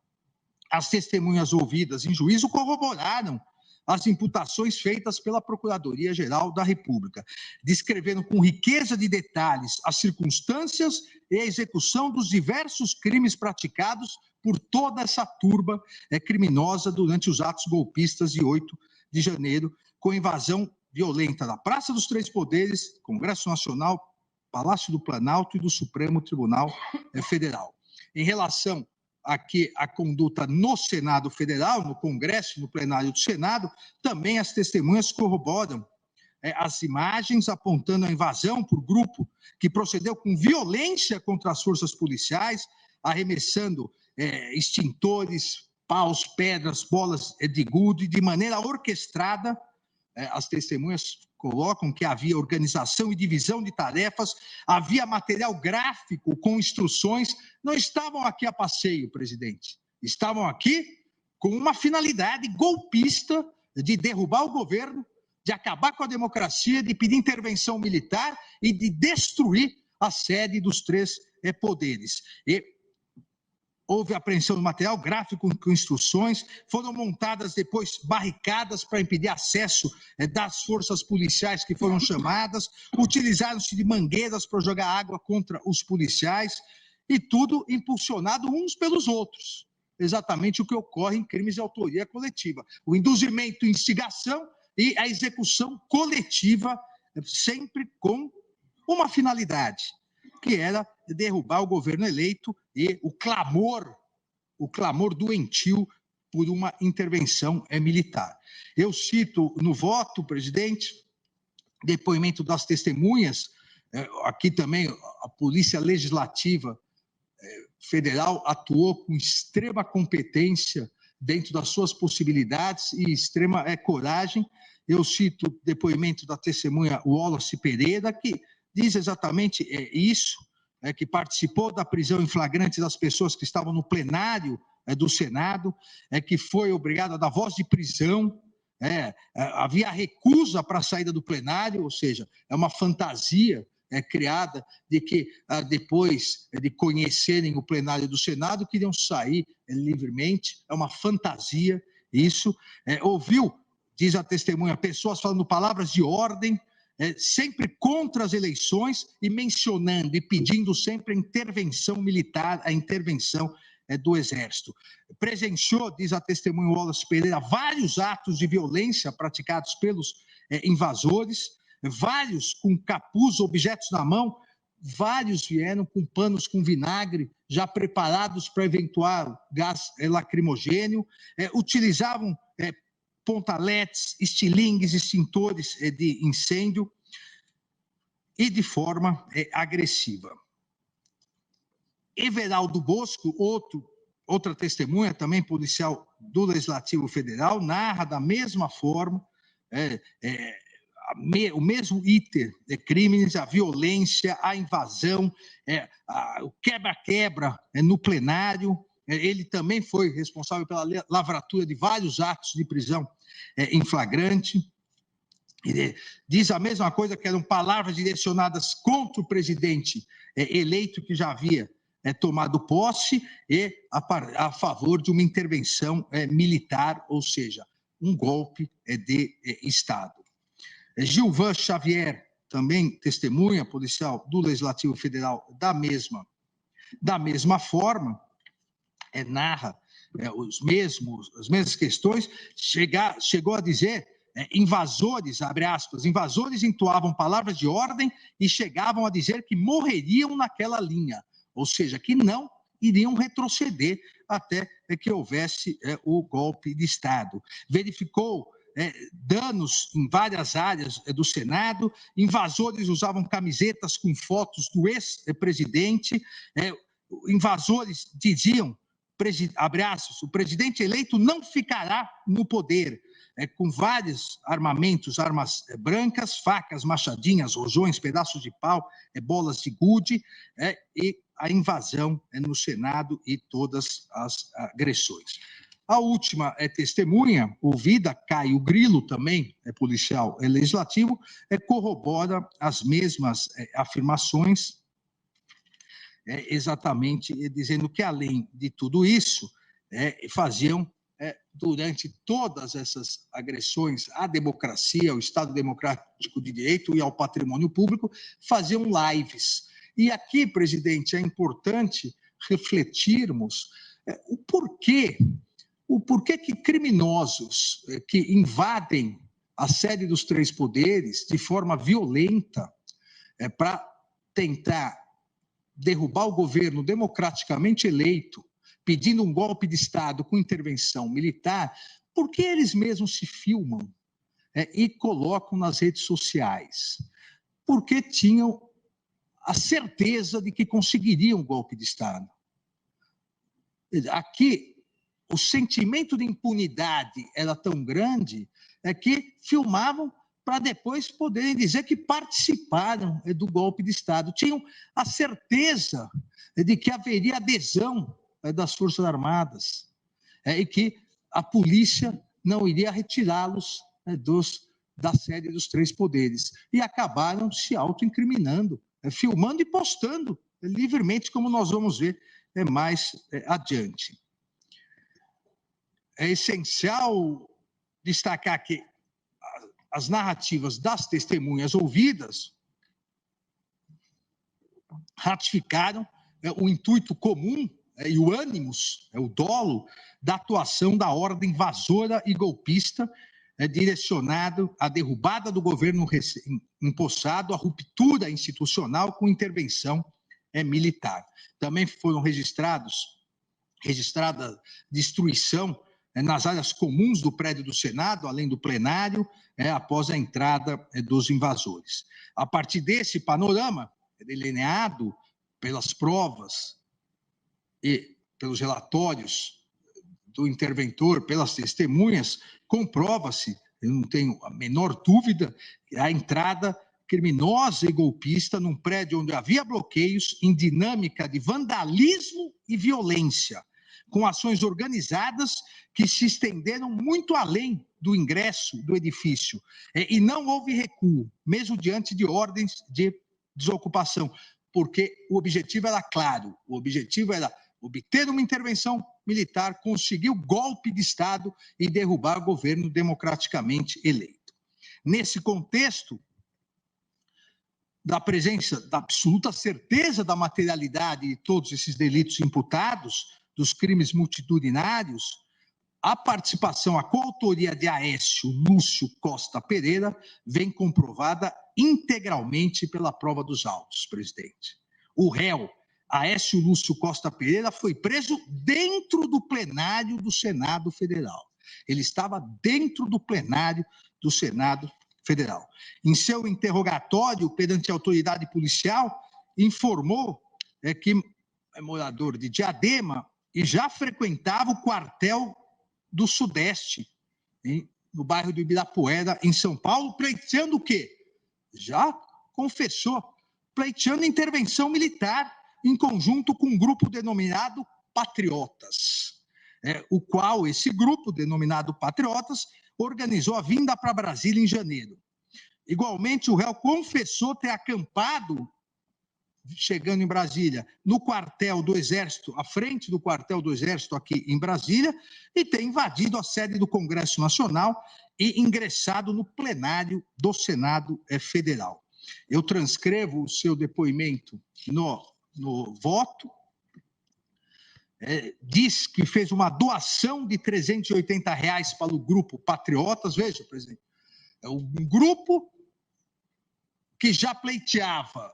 as testemunhas ouvidas em juízo corroboraram as imputações feitas pela Procuradoria-Geral da República, descrevendo com riqueza de detalhes as circunstâncias e a execução dos diversos crimes praticados por toda essa turba criminosa durante os atos golpistas de 8 de janeiro, com invasão violenta da Praça dos Três Poderes, Congresso Nacional, Palácio do Planalto e do Supremo Tribunal Federal. Em relação aqui à conduta no Senado Federal, no Congresso e no plenário do Senado, também as testemunhas corroboram as imagens apontando a invasão por grupo que procedeu com violência contra as forças policiais, arremessando extintores, paus, pedras, bolas de gude, de maneira orquestrada. As testemunhas colocam que havia organização e divisão de tarefas, havia material gráfico com instruções. Não estavam aqui a passeio, presidente. Estavam aqui com uma finalidade golpista de derrubar o governo, de acabar com a democracia, de pedir intervenção militar e de destruir a sede dos três poderes. E houve apreensão de material gráfico com instruções, foram montadas depois barricadas para impedir acesso das forças policiais que foram chamadas, utilizaram-se de mangueiras para jogar água contra os policiais, e tudo impulsionado uns pelos outros. Exatamente o que ocorre em crimes de autoria coletiva. O induzimento, instigação e a execução coletiva, sempre com uma finalidade, que era derrubar o governo eleito e o clamor doentio por uma intervenção militar. Eu cito no voto, presidente, depoimento das testemunhas, aqui também a Polícia Legislativa Federal atuou com extrema competência dentro das suas possibilidades e extrema coragem. Eu cito o depoimento da testemunha Wallace Pereira, que diz exatamente isso, que participou da prisão em flagrante das pessoas que estavam no plenário do Senado, que foi obrigada a dar voz de prisão, havia recusa para a saída do plenário, ou seja, é uma fantasia criada de que depois de conhecerem o plenário do Senado, queriam sair livremente, é uma fantasia isso. Ouviu, diz a testemunha, pessoas falando palavras de ordem, sempre contra as eleições e mencionando e pedindo sempre a intervenção militar, a intervenção do Exército. Presenciou, diz a testemunha Wallace Pereira, vários atos de violência praticados pelos invasores, vários com capuz, objetos na mão, vários vieram com panos com vinagre, já preparados para eventual gás lacrimogênio, utilizavam pontaletes, estilingues, extintores de incêndio e de forma agressiva. Everaldo Bosco, outra testemunha, também policial do Legislativo Federal, narra da mesma forma o mesmo iter de crimes, a violência, a invasão, o quebra-quebra no plenário. Ele também foi responsável pela lavratura de vários atos de prisão em flagrante. Ele diz a mesma coisa, que eram palavras direcionadas contra o presidente eleito, que já havia tomado posse, e a favor de uma intervenção militar, ou seja, um golpe de Estado. Gilvan Xavier, também testemunha policial do Legislativo Federal, da mesma forma, narra as mesmas questões, chegou a dizer, invasores, abre aspas, invasores entoavam palavras de ordem e chegavam a dizer que morreriam naquela linha, ou seja, que não iriam retroceder até que houvesse o golpe de Estado. Verificou danos em várias áreas do Senado, invasores usavam camisetas com fotos do ex-presidente, invasores diziam, abre aspas, o presidente eleito não ficará no poder, com vários armamentos, armas brancas, facas, machadinhas, rojões, pedaços de pau, bolas de gude, e a invasão no Senado e todas as agressões. A última testemunha, ouvida, Caio Grilo, também policial legislativo, corrobora as mesmas afirmações, exatamente dizendo que, além de tudo isso, faziam, durante todas essas agressões à democracia, ao Estado Democrático de Direito e ao patrimônio público, faziam lives. E aqui, presidente, é importante refletirmos o porquê que criminosos que invadem a sede dos três poderes de forma violenta para tentar derrubar o governo democraticamente eleito, pedindo um golpe de Estado com intervenção militar, por que eles mesmos se filmam e colocam nas redes sociais? Porque tinham a certeza de que conseguiriam um golpe de Estado. Aqui, o sentimento de impunidade era tão grande que filmavam para depois poderem dizer que participaram do golpe de Estado. Tinham a certeza de que haveria adesão das Forças Armadas e que a polícia não iria retirá-los da sede dos três poderes. E acabaram se autoincriminando, filmando e postando livremente, como nós vamos ver mais adiante. É essencial destacar que as narrativas das testemunhas ouvidas ratificaram o intuito comum e o ânimos, o dolo da atuação da ordem invasora e golpista direcionado à derrubada do governo empossado, à ruptura institucional com intervenção militar. Também foram registrada destruição nas áreas comuns do prédio do Senado, além do plenário, após a entrada dos invasores. A partir desse panorama, delineado pelas provas e pelos relatórios do interventor, pelas testemunhas, comprova-se, eu não tenho a menor dúvida, a entrada criminosa e golpista num prédio onde havia bloqueios em dinâmica de vandalismo e violência, com ações organizadas que se estenderam muito além do ingresso do edifício. E não houve recuo, mesmo diante de ordens de desocupação, porque o objetivo era claro, o objetivo era obter uma intervenção militar, conseguir o golpe de Estado e derrubar o governo democraticamente eleito. Nesse contexto, da presença, da absoluta certeza da materialidade de todos esses delitos imputados, dos crimes multitudinários, a participação, a coautoria de Aécio Lúcio Costa Pereira vem comprovada integralmente pela prova dos autos, presidente. O réu, Aécio Lúcio Costa Pereira, foi preso dentro do plenário do Senado Federal. Ele estava dentro do plenário do Senado Federal. Em seu interrogatório perante a autoridade policial, informou que é morador de Diadema e já frequentava o quartel do Sudeste, no bairro do Ibirapuera, em São Paulo, pleiteando o quê? Já confessou, pleiteando intervenção militar em conjunto com um grupo denominado Patriotas, o qual esse grupo, denominado Patriotas, organizou a vinda para Brasília em janeiro. Igualmente, o réu confessou ter acampado, chegando em Brasília, no quartel do Exército, à frente do quartel do Exército aqui em Brasília, e ter invadido a sede do Congresso Nacional e ingressado no plenário do Senado Federal. Eu transcrevo o seu depoimento no voto. Diz que fez uma doação de R$380 para o grupo Patriotas. Veja, presidente, é um grupo que já pleiteava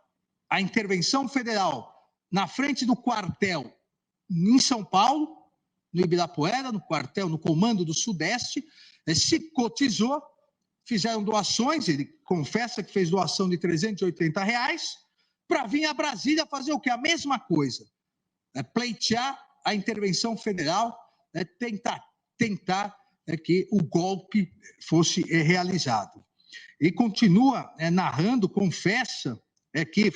a intervenção federal na frente do quartel em São Paulo, no Ibirapuera, no quartel, no comando do Sudeste, se cotizou, fizeram doações, ele confessa que fez doação de R$380 para vir a Brasília fazer o quê? A mesma coisa, pleitear a intervenção federal, tentar que o golpe fosse realizado. E continua narrando, confessa que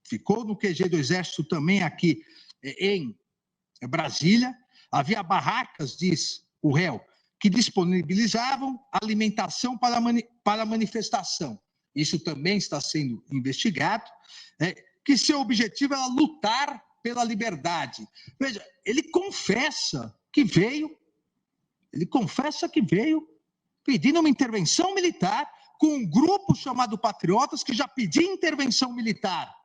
ficou no QG do Exército também aqui em Brasília. Havia barracas, diz o réu, que disponibilizavam alimentação para a manifestação. Isso também está sendo investigado. Que seu objetivo era lutar pela liberdade. Veja, ele confessa que veio pedindo uma intervenção militar com um grupo chamado Patriotas que já pedia intervenção militar.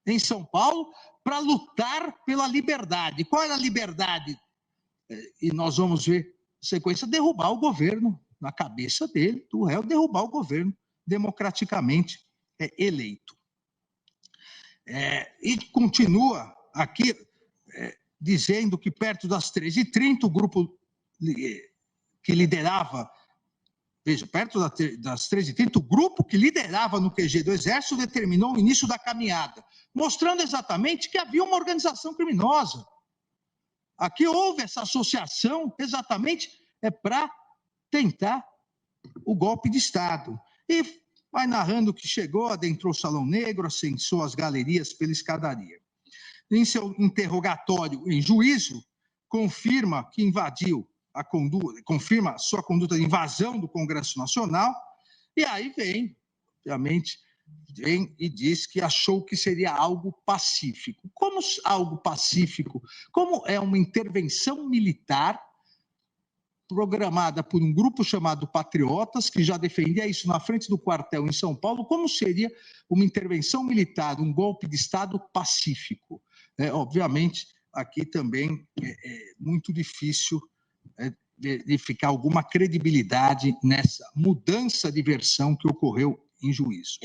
em São Paulo para lutar pela liberdade. Qual era a liberdade? E nós vamos ver sequência, derrubar o governo, na cabeça dele, do réu, derrubar o governo democraticamente eleito. E continua aqui dizendo que perto das 13h30, o grupo que liderava, veja, perto das 13h30, o grupo que liderava no QG do Exército determinou o início da caminhada, mostrando exatamente que havia uma organização criminosa. Aqui houve essa associação exatamente para tentar o golpe de Estado. E vai narrando que chegou, adentrou o Salão Negro, ascensou as galerias pela escadaria. Em seu interrogatório em juízo, confirma que invadiu a conduta, confirma sua conduta de invasão do Congresso Nacional, e aí vem, obviamente, vem e diz que achou que seria algo pacífico. Como algo pacífico? Como é uma intervenção militar programada por um grupo chamado Patriotas, que já defendia isso na frente do quartel em São Paulo, como seria uma intervenção militar, um golpe de Estado pacífico? Obviamente, aqui também é muito difícil verificar alguma credibilidade nessa mudança de versão que ocorreu em juízo.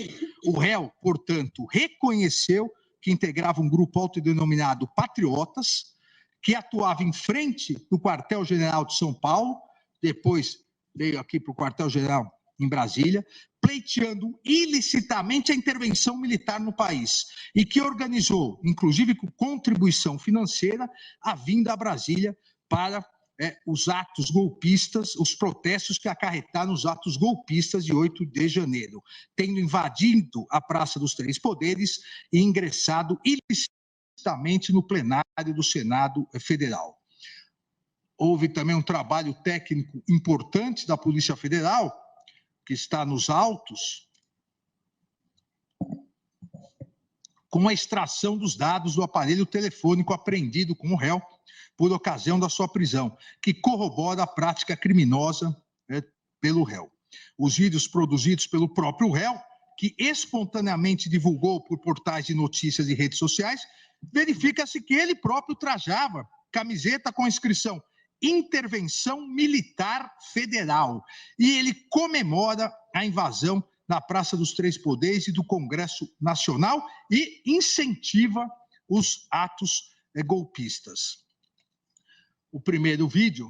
O réu, portanto, reconheceu que integrava um grupo autodenominado Patriotas, que atuava em frente do quartel-general de São Paulo, depois veio aqui para o quartel-general em Brasília, pleiteando ilicitamente a intervenção militar no país, e que organizou, inclusive com contribuição financeira, a vinda a Brasília para os atos golpistas, os protestos que acarretaram os atos golpistas de 8 de janeiro, tendo invadido a Praça dos Três Poderes e ingressado ilicitamente no plenário do Senado Federal. Houve também um trabalho técnico importante da Polícia Federal, que está nos autos, com a extração dos dados do aparelho telefônico apreendido com o réu por ocasião da sua prisão, que corrobora a prática criminosa pelo réu. Os vídeos produzidos pelo próprio réu, que espontaneamente divulgou por portais de notícias e redes sociais, verifica-se que ele próprio trajava camiseta com a inscrição Intervenção Militar Federal, e ele comemora a invasão na Praça dos Três Poderes e do Congresso Nacional e incentiva os atos golpistas. O primeiro vídeo.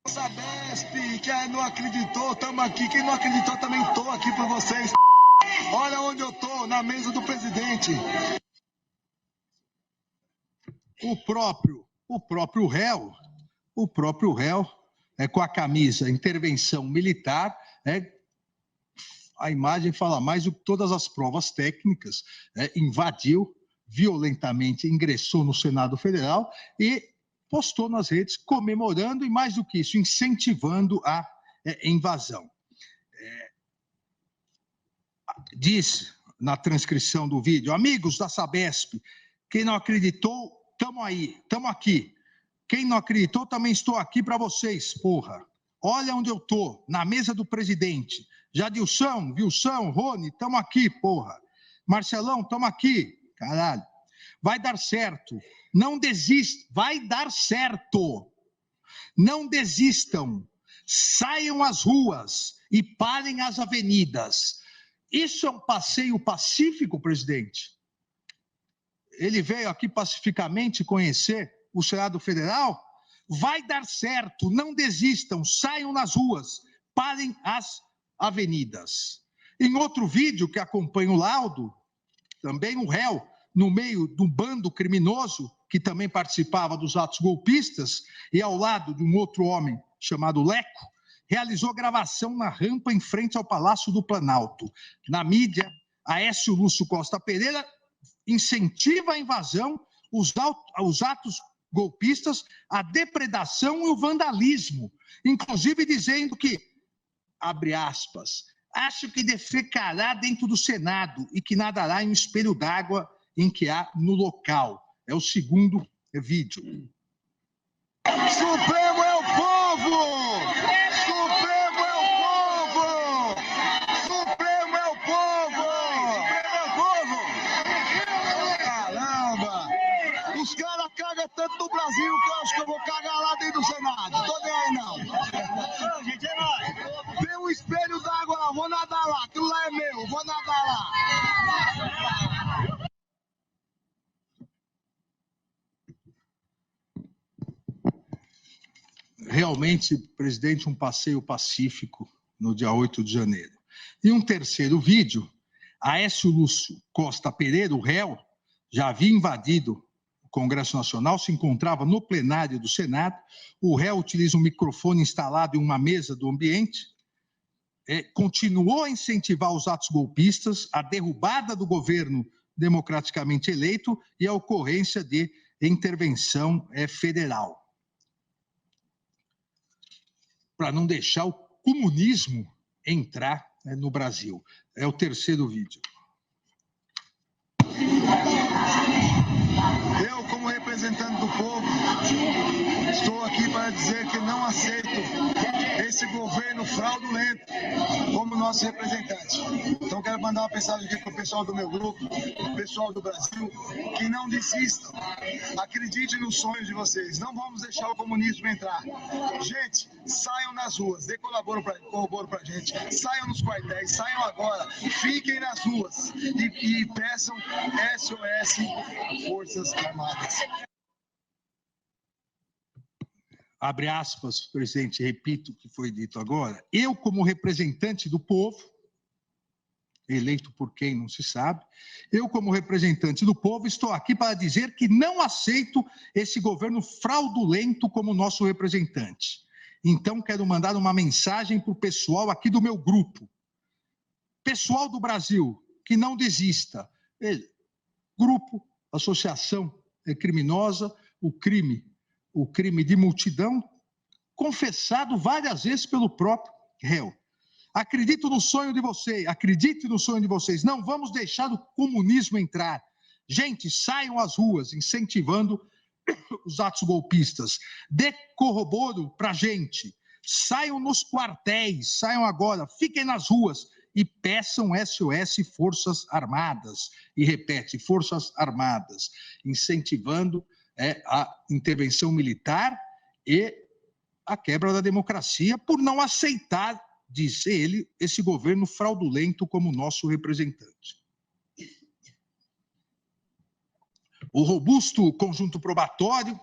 Sabesp, quem não acreditou, estamos aqui. Quem não acreditou, também estou aqui por vocês. Olha onde eu estou, na mesa do presidente. O próprio réu, com a camisa Intervenção Militar, a imagem fala mais do que todas as provas técnicas, invadiu violentamente, ingressou no Senado Federal e postou nas redes comemorando e, mais do que isso, incentivando a invasão. Diz na transcrição do vídeo: amigos da Sabesp, quem não acreditou, estamos aí, estamos aqui. Quem não acreditou, também estou aqui para vocês, porra. Olha onde eu estou, na mesa do presidente. Jadilson, Wilson, Rony, estamos aqui, porra. Marcelão, estamos aqui, caralho. Vai dar certo. Não desistam, vai dar certo. Não desistam. Saiam às ruas e parem as avenidas. Isso é um passeio pacífico, presidente? Ele veio aqui pacificamente conhecer o Senado Federal? Vai dar certo, não desistam, saiam nas ruas, parem as avenidas. Em outro vídeo que acompanha o laudo, também o réu, no meio do bando criminoso, que também participava dos atos golpistas, e ao lado de um outro homem chamado Leco, realizou gravação na rampa em frente ao Palácio do Planalto. Na mídia, Aécio Lúcio Costa Pereira incentiva a invasão, os atos golpistas, a depredação e o vandalismo, inclusive dizendo que, abre aspas, acho que defecará dentro do Senado e que nadará em um espelho d'água em que há no local. É o segundo vídeo. Supremo é o povo! Supremo é o povo! Supremo é o povo! Supremo é o povo! Brasil, que eu acho que eu vou cagar lá dentro do Senado. Tô nem aí, não. Não, gente, é nóis. Tem um espelho d'água lá, vou nadar lá. Aquilo lá é meu, vou nadar lá. Realmente, presidente, um passeio pacífico no dia 8 de janeiro. E um terceiro vídeo, Aécio Lúcio Costa Pereira, o réu, já havia invadido o Congresso Nacional, se encontrava no plenário do Senado. O réu utiliza um microfone instalado em uma mesa do ambiente, continuou a incentivar os atos golpistas, a derrubada do governo democraticamente eleito e a ocorrência de intervenção federal, para não deixar o comunismo entrar no Brasil. É o terceiro vídeo. Eu, como representante do povo, estou aqui para dizer que não aceito esse governo fraudulento como nosso representante. Então, quero mandar uma mensagem aqui para o pessoal do meu grupo, o pessoal do Brasil, que não desistam. Acreditem nos sonhos de vocês. Não vamos deixar o comunismo entrar. Gente, saiam nas ruas, dê corroboro para a gente. Saiam nos quartéis, saiam agora. Fiquem nas ruas e peçam SOS Forças Armadas. Abre aspas, presidente, repito o que foi dito agora. Eu, como representante do povo, eleito por quem não se sabe, eu, como representante do povo, estou aqui para dizer que não aceito esse governo fraudulento como nosso representante. Então, quero mandar uma mensagem para o pessoal aqui do meu grupo. Pessoal do Brasil, que não desista. Grupo, associação criminosa, o crime de multidão, confessado várias vezes pelo próprio réu. Acredite no sonho de vocês, não vamos deixar o comunismo entrar. Gente, saiam às ruas incentivando os atos golpistas. Dê corroboro para a gente. Saiam nos quartéis, saiam agora, fiquem nas ruas e peçam SOS Forças Armadas. E repete, Forças Armadas, incentivando a intervenção militar e a quebra da democracia por não aceitar, diz ele, esse governo fraudulento como nosso representante. O robusto conjunto probatório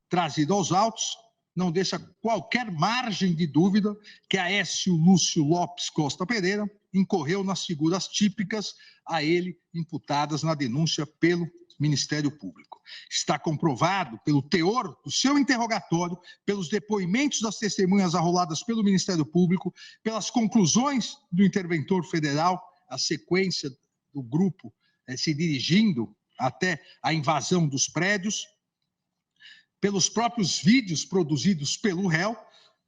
trazido aos autos não deixa qualquer margem de dúvida que Aécio Lúcio Lopes Costa Pereira incorreu nas figuras típicas a ele imputadas na denúncia pelo Ministério Público. Está comprovado pelo teor do seu interrogatório, pelos depoimentos das testemunhas arroladas pelo Ministério Público, pelas conclusões do interventor federal, a sequência do grupo se dirigindo até a invasão dos prédios, pelos próprios vídeos produzidos pelo réu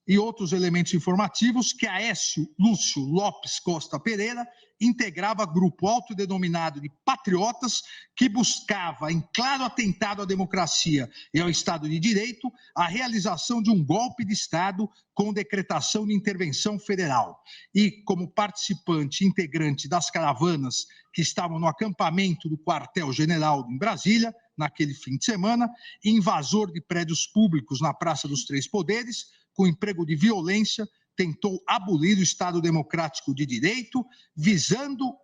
e outros elementos informativos que Aécio Lúcio Lopes Costa Pereira integrava grupo autodenominado de patriotas que buscava, em claro atentado à democracia e ao Estado de Direito, a realização de um golpe de Estado com decretação de intervenção federal. E, como participante integrante das caravanas que estavam no acampamento do quartel-general em Brasília, naquele fim de semana, invasor de prédios públicos na Praça dos Três Poderes, com emprego de violência, tentou abolir o Estado Democrático de Direito, visando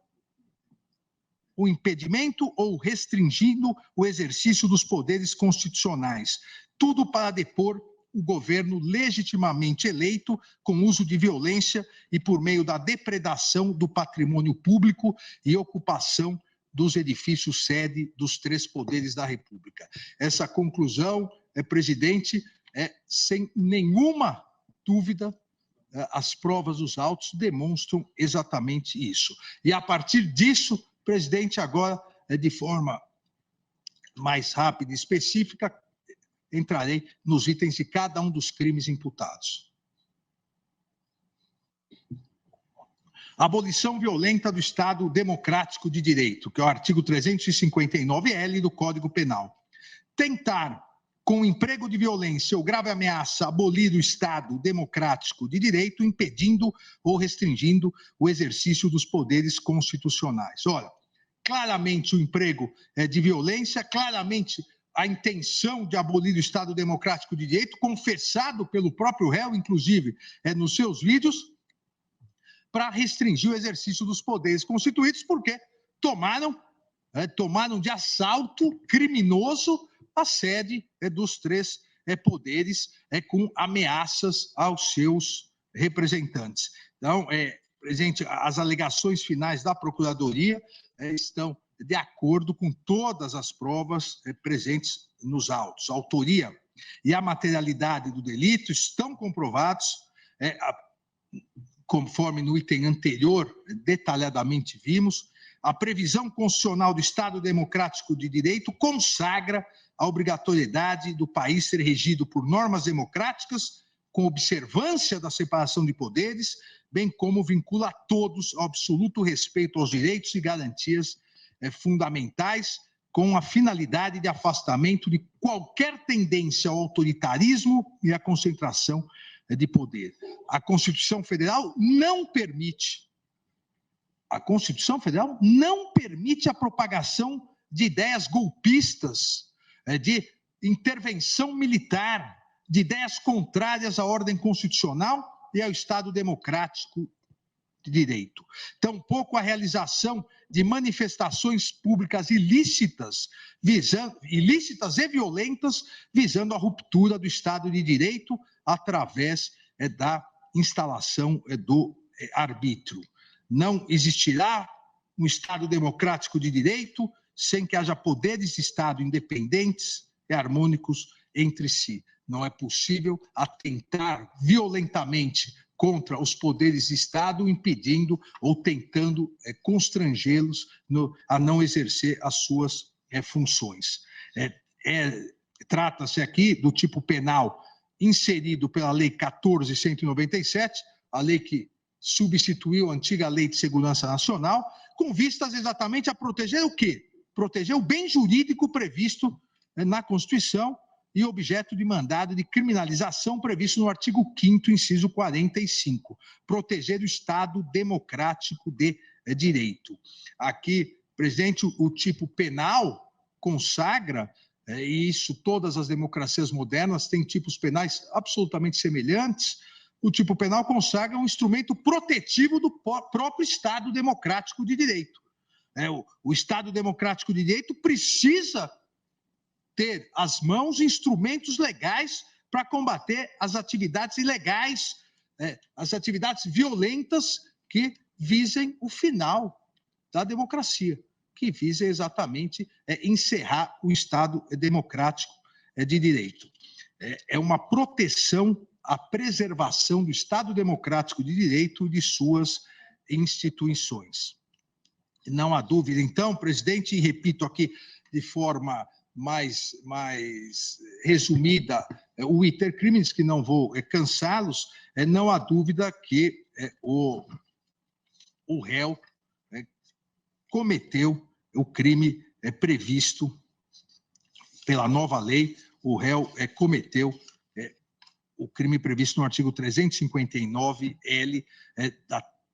o impedimento ou restringindo o exercício dos poderes constitucionais. Tudo para depor o governo legitimamente eleito com uso de violência e por meio da depredação do patrimônio público e ocupação dos edifícios sede dos três poderes da República. Essa conclusão, presidente, sem nenhuma dúvida, as provas dos autos demonstram exatamente isso. E a partir disso, presidente, agora, de forma mais rápida e específica, entrarei nos itens de cada um dos crimes imputados. Abolição violenta do Estado Democrático de Direito, que é o artigo 359-L do Código Penal. Tentar, com emprego de violência ou grave ameaça, abolir o Estado Democrático de Direito, impedindo ou restringindo o exercício dos poderes constitucionais. Olha, claramente o emprego de violência, claramente a intenção de abolir o Estado Democrático de Direito, confessado pelo próprio réu, inclusive, nos seus vídeos, para restringir o exercício dos poderes constituídos, porque tomaram de assalto criminoso a sede dos três poderes, com ameaças aos seus representantes. Então, presidente, as alegações finais da Procuradoria estão de acordo com todas as provas presentes nos autos. A autoria e a materialidade do delito estão comprovados, conforme no item anterior detalhadamente vimos. A previsão constitucional do Estado Democrático de Direito consagra a obrigatoriedade do país ser regido por normas democráticas, com observância da separação de poderes, bem como vincula a todos ao absoluto respeito aos direitos e garantias fundamentais, com a finalidade de afastamento de qualquer tendência ao autoritarismo e à concentração de poder. A Constituição Federal não permite a propagação de ideias golpistas, de intervenção militar, de ideias contrárias à ordem constitucional e ao Estado Democrático de Direito. Tampouco a realização de manifestações públicas ilícitas e violentas, visando a ruptura do Estado de Direito através da instalação do arbítrio. Não existirá um Estado democrático de direito sem que haja poderes de Estado independentes e harmônicos entre si. Não é possível atentar violentamente contra os poderes de Estado, impedindo ou tentando constrangê-los a não exercer as suas funções. Trata-se aqui do tipo penal inserido pela Lei 14.197, a lei que substituiu a antiga Lei de Segurança Nacional, com vistas exatamente a proteger o quê? Proteger o bem jurídico previsto na Constituição e objeto de mandado de criminalização previsto no artigo 5º, inciso 45, proteger o Estado democrático de direito. Aqui, presidente, o tipo penal consagra, e isso todas as democracias modernas têm tipos penais absolutamente semelhantes, o tipo penal consagra um instrumento protetivo do próprio Estado democrático de direito. O Estado democrático de direito precisa ter às mãos instrumentos legais para combater as atividades ilegais, as atividades violentas que visem o final da democracia, que visem exatamente encerrar o Estado democrático de direito. É uma proteção à preservação do Estado democrático de direito e de suas instituições. Não há dúvida, então, presidente, e repito aqui de forma mais resumida o iter crimes, que não vou cansá-los, não há dúvida que o réu cometeu o crime previsto pela nova lei, o réu cometeu o crime previsto no artigo 359-L,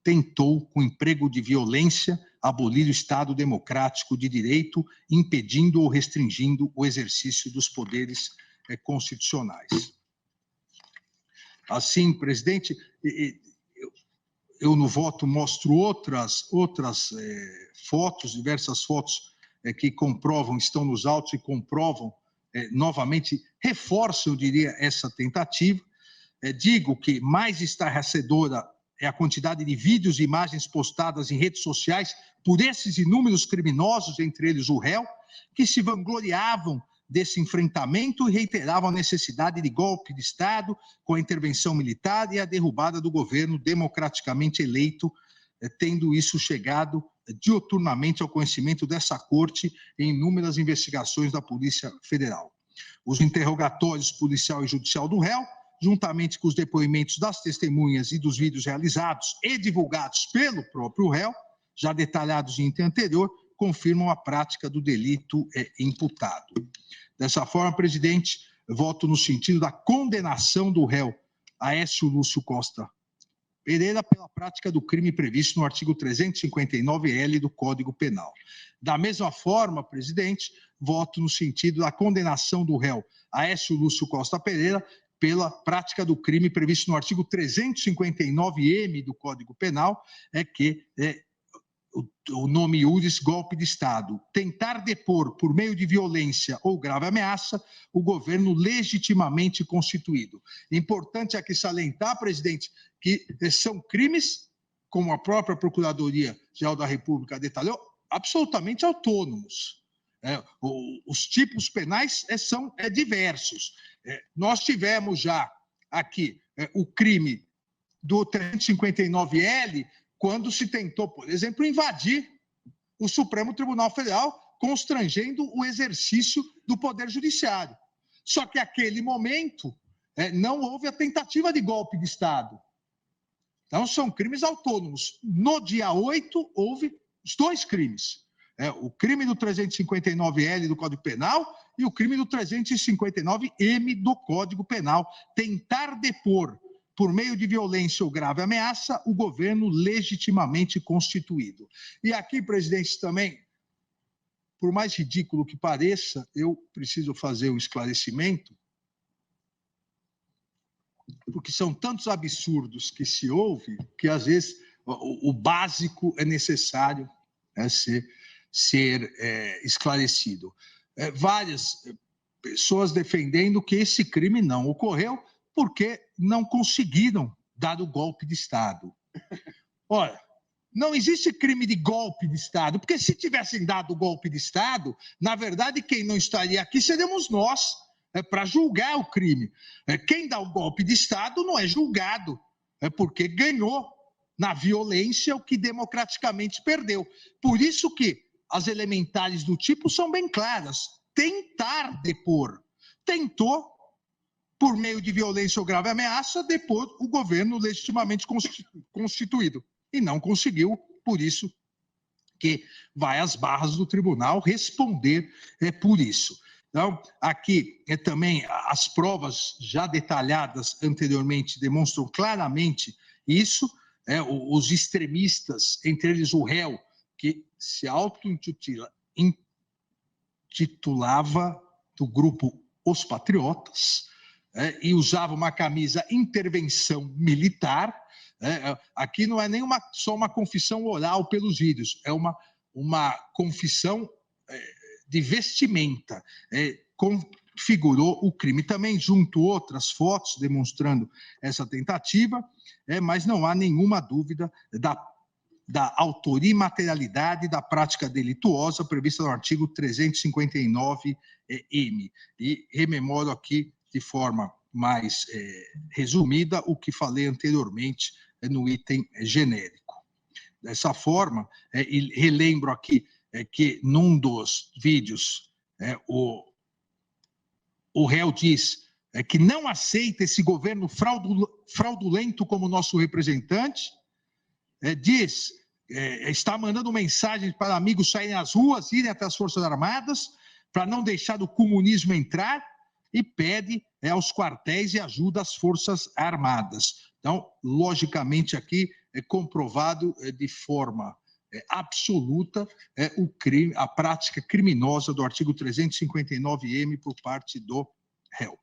tentou, com emprego de violência, abolir o Estado democrático de direito, impedindo ou restringindo o exercício dos poderes constitucionais. Assim, presidente, eu no voto mostro outras fotos, diversas fotos que comprovam, estão nos autos e comprovam, novamente, reforçam, eu diria, essa tentativa. Digo que mais estarrecedora é a quantidade de vídeos e imagens postadas em redes sociais por esses inúmeros criminosos, entre eles o réu, que se vangloriavam desse enfrentamento e reiteravam a necessidade de golpe de Estado com a intervenção militar e a derrubada do governo democraticamente eleito, tendo isso chegado diuturnamente ao conhecimento dessa corte em inúmeras investigações da Polícia Federal. Os interrogatórios policial e judicial do réu, juntamente com os depoimentos das testemunhas e dos vídeos realizados e divulgados pelo próprio réu, já detalhados em item anterior, confirmam a prática do delito imputado. Dessa forma, presidente, voto no sentido da condenação do réu Aécio Lúcio Costa Pereira pela prática do crime previsto no artigo 359-L do Código Penal. Da mesma forma, presidente, voto no sentido da condenação do réu Aécio Lúcio Costa Pereira pela prática do crime previsto no artigo 359-M do Código Penal, que o nome iuris, golpe de Estado, tentar depor por meio de violência ou grave ameaça o governo legitimamente constituído. Importante aqui salientar, presidente, que são crimes, como a própria Procuradoria-Geral da República detalhou, absolutamente autônomos. Os tipos penais são diversos. Nós tivemos já aqui o crime do 359-L, quando se tentou, por exemplo, invadir o Supremo Tribunal Federal, constrangendo o exercício do Poder Judiciário. Só que, naquele momento, não houve a tentativa de golpe de Estado. Então, são crimes autônomos. No dia 8, houve os dois crimes. O crime do 359-L do Código Penal e o crime do 359-M do Código Penal. Tentar depor por meio de violência ou grave ameaça, o governo legitimamente constituído. E aqui, presidente, também, por mais ridículo que pareça, eu preciso fazer um esclarecimento, porque são tantos absurdos que se ouve, que às vezes o básico é necessário ser esclarecido. Várias pessoas defendendo que esse crime não ocorreu, porque não conseguiram dar o golpe de Estado. Ora, não existe crime de golpe de Estado, porque se tivessem dado o golpe de Estado, na verdade, quem não estaria aqui seríamos nós, para julgar o crime. Quem dá o golpe de Estado não é julgado, porque ganhou na violência o que democraticamente perdeu. Por isso que as elementares do tipo são bem claras. Tentar depor. Tentou, por meio de violência ou grave ameaça, depor o governo legitimamente constituído. E não conseguiu, por isso que vai às barras do tribunal responder por isso. Então, aqui também as provas já detalhadas anteriormente demonstram claramente isso. Os extremistas, entre eles o réu, que se auto-intitulava do grupo Os Patriotas, e usava uma camisa intervenção militar. Aqui não é nem só uma confissão oral pelos vídeos, é uma confissão de vestimenta. Configurou o crime. Também junto outras fotos demonstrando essa tentativa, mas não há nenhuma dúvida da autoria e materialidade da prática delituosa prevista no artigo 359-M. E rememoro aqui de forma mais resumida o que falei anteriormente no item genérico. Dessa forma, e relembro aqui que num dos vídeos o réu diz que não aceita esse governo fraudulento como nosso representante, está mandando mensagens para amigos saírem às ruas, irem até as Forças Armadas, para não deixar o comunismo entrar, e pede aos quartéis e ajuda às Forças Armadas. Então, logicamente, aqui é comprovado de forma absoluta o crime, a prática criminosa do artigo 359-M por parte do réu.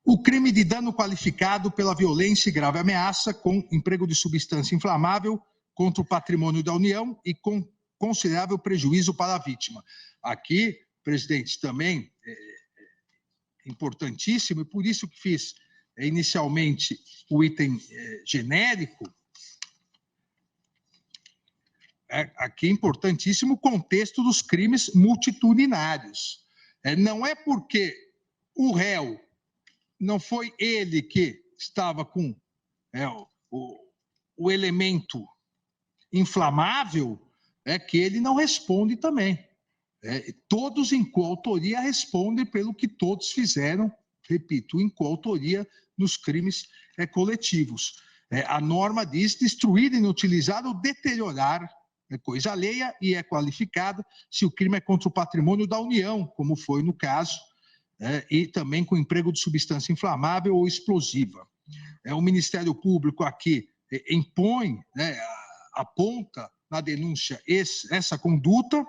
O crime de dano qualificado pela violência e grave ameaça com emprego de substância inflamável contra o patrimônio da União e com considerável prejuízo para a vítima. Aqui, presidente, também importantíssimo, e por isso que fiz inicialmente o item genérico. Aqui é importantíssimo o contexto dos crimes multitudinários. Não é porque o réu não foi ele que estava com o elemento inflamável, que ele não responde também. Todos em coautoria respondem pelo que todos fizeram, repito, em coautoria nos crimes coletivos. A norma diz destruir, inutilizar ou deteriorar coisa alheia e é qualificada se o crime é contra o patrimônio da União, como foi no caso, e também com emprego de substância inflamável ou explosiva. O Ministério Público aqui impõe, né, aponta na denúncia essa conduta.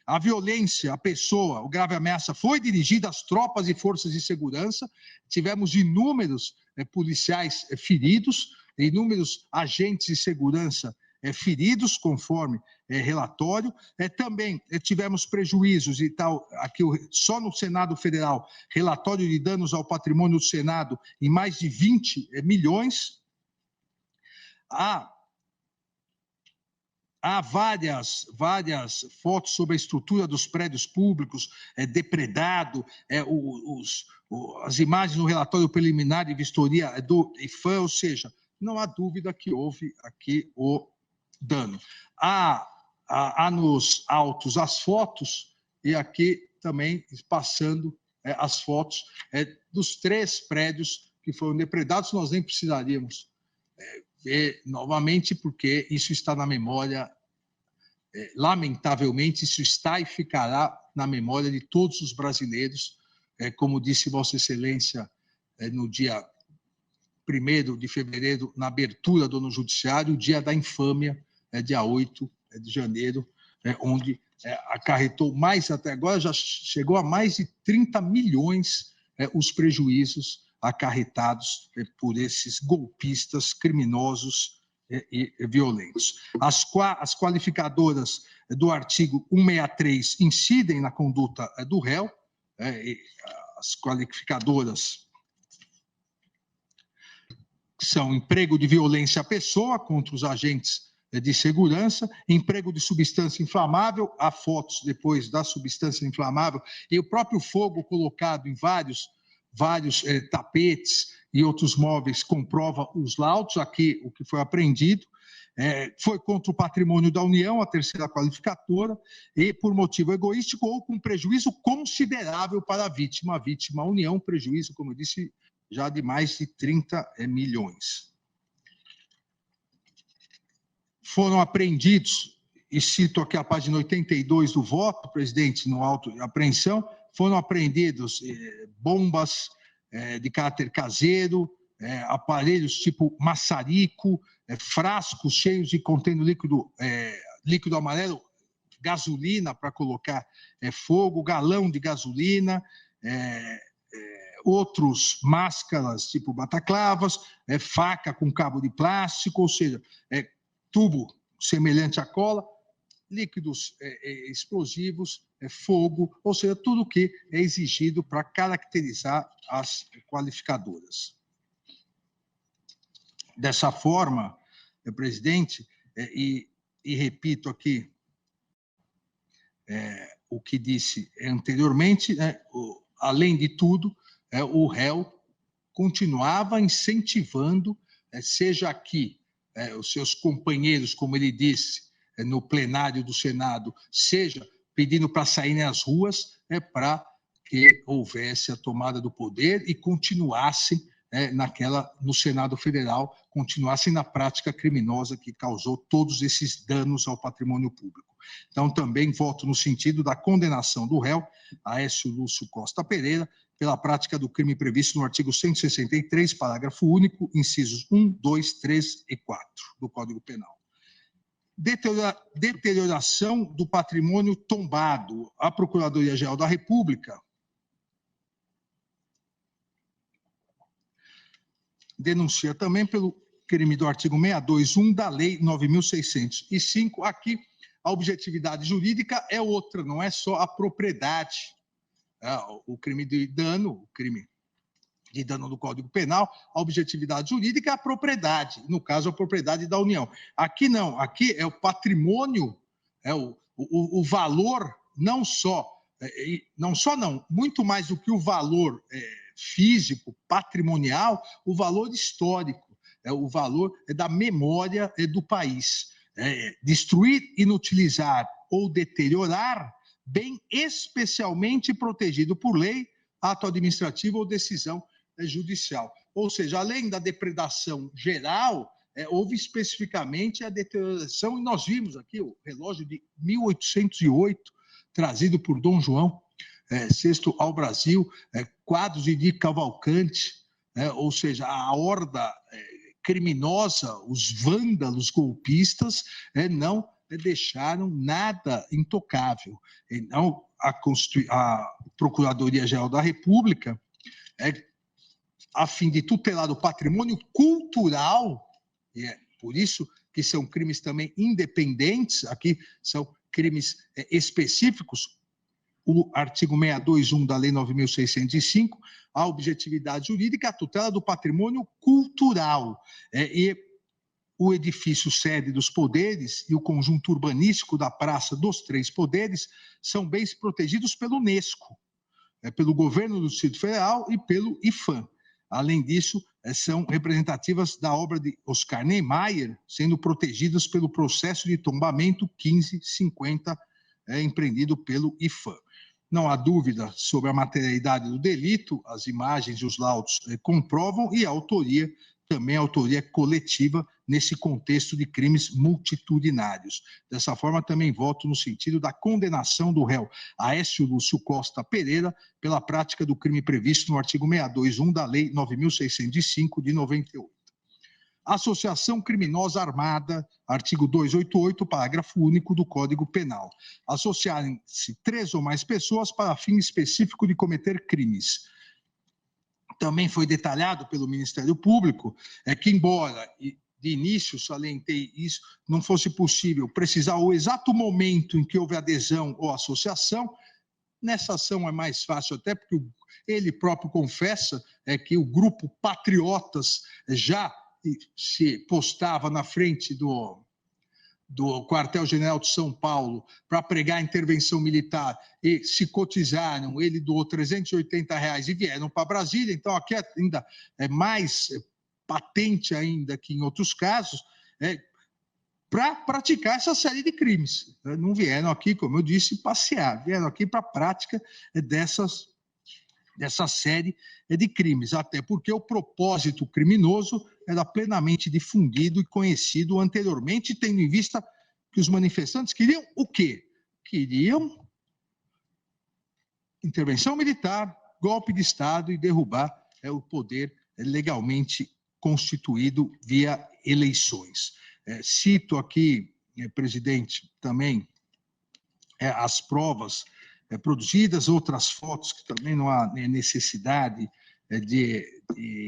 A violência, a pessoa, o grave ameaça foi dirigida às tropas e forças de segurança. Tivemos inúmeros policiais feridos, inúmeros agentes de segurança feridos, conforme relatório. Também tivemos prejuízos e tal, aqui só no Senado Federal, relatório de danos ao patrimônio do Senado em mais de 20 milhões. Há várias fotos sobre a estrutura dos prédios públicos, depredado, as imagens no relatório preliminar de vistoria do IFAM, ou seja, não há dúvida que houve aqui o dano. Há nos autos as fotos, e aqui também passando as fotos dos 3 prédios que foram depredados. Nós nem precisaríamos ver novamente, porque isso está na memória, lamentavelmente, isso está e ficará na memória de todos os brasileiros, como disse Vossa Excelência no dia 1º de fevereiro, na abertura do ano judiciário, o dia da infâmia, dia 8 de janeiro, onde acarretou mais, até agora já chegou a mais de 30 milhões os prejuízos acarretados por esses golpistas criminosos e violentos. As qualificadoras do artigo 163 incidem na conduta do réu. As qualificadoras são emprego de violência à pessoa contra os agentes de segurança, emprego de substância inflamável, há fotos depois da substância inflamável, e o próprio fogo colocado em vários tapetes e outros móveis comprova os laudos. Aqui o que foi apreendido foi contra o patrimônio da União, a terceira qualificadora, e por motivo egoístico ou com prejuízo considerável para a vítima. A União, prejuízo, como eu disse, já de mais de 30 milhões. Foram apreendidos, e cito aqui a página 82 do voto, presidente, no auto de apreensão, foram apreendidos bombas de caráter caseiro, aparelhos tipo maçarico, frascos cheios de contendo líquido amarelo, gasolina para colocar fogo, galão de gasolina, outros máscaras tipo bataclavas, faca com cabo de plástico, ou seja, tubo semelhante à cola, líquidos explosivos, fogo, ou seja, tudo o que é exigido para caracterizar as qualificadoras. Dessa forma, presidente, e repito aqui o que disse anteriormente, além de tudo, o réu continuava incentivando, seja aqui, os seus companheiros, como ele disse, no plenário do Senado, seja pedindo para saírem às ruas, para que houvesse a tomada do poder e continuassem no Senado Federal, continuassem na prática criminosa que causou todos esses danos ao patrimônio público. Então, também voto no sentido da condenação do réu, Aécio Lúcio Costa Pereira, pela prática do crime previsto no artigo 163, parágrafo único, incisos 1, 2, 3 e 4 do Código Penal. Deterioração do patrimônio tombado. A Procuradoria-Geral da República denuncia também pelo crime do artigo 621 da Lei 9.605. Aqui, a objetividade jurídica é outra, não é só a propriedade. O crime de dano no Código Penal, a objetividade jurídica é a propriedade, no caso, a propriedade da União. Aqui não, aqui é o patrimônio, o valor, muito mais do que o valor físico, patrimonial, o valor histórico, o valor da memória do país. Destruir, inutilizar ou deteriorar bem especialmente protegido por lei, ato administrativo ou decisão judicial. Ou seja, além da depredação geral, houve especificamente a deterioração, e nós vimos aqui o relógio de 1808, trazido por Dom João VI ao Brasil, quadros de Cavalcante, ou seja, a horda criminosa, os vândalos golpistas, não deixaram nada intocável. Então, a Procuradoria-Geral da República, a fim de tutelar o patrimônio cultural, e é por isso que são crimes também independentes, aqui são crimes específicos, o artigo 621 da Lei 9.605, a objetividade jurídica, a tutela do patrimônio cultural. E o edifício sede dos poderes e o conjunto urbanístico da Praça dos Três Poderes são bens protegidos pelo Unesco, pelo governo do Distrito Federal e pelo IPHAN. Além disso, são representativas da obra de Oscar Niemeyer, sendo protegidas pelo processo de tombamento 1550, empreendido pelo IPHAN. Não há dúvida sobre a materialidade do delito, as imagens e os laudos comprovam, e a autoria, também a autoria coletiva, nesse contexto de crimes multitudinários. Dessa forma, também voto no sentido da condenação do réu Aécio Lúcio Costa Pereira pela prática do crime previsto no artigo 621 da Lei 9.605 de 98. Associação criminosa armada, artigo 288, parágrafo único do Código Penal. Associarem-se 3 ou mais pessoas para fim específico de cometer crimes. Também foi detalhado pelo Ministério Público que, embora de início salientei isso, não fosse possível precisar o exato momento em que houve adesão ou associação, nessa ação é mais fácil até porque ele próprio confessa que o grupo Patriotas já se postava na frente do quartel-general de São Paulo para pregar a intervenção militar e se cotizaram, ele doou R$380 e vieram para Brasília. Então, aqui ainda é mais patente ainda que em outros casos, para praticar essa série de crimes. Não vieram aqui, como eu disse, passear, vieram aqui para a prática dessa série de crimes, até porque o propósito criminoso era plenamente difundido e conhecido anteriormente, tendo em vista que os manifestantes queriam o quê? Queriam intervenção militar, golpe de Estado e derrubar o poder legalmente constituído via eleições. Cito aqui, presidente, também as provas produzidas, outras fotos que também não há necessidade de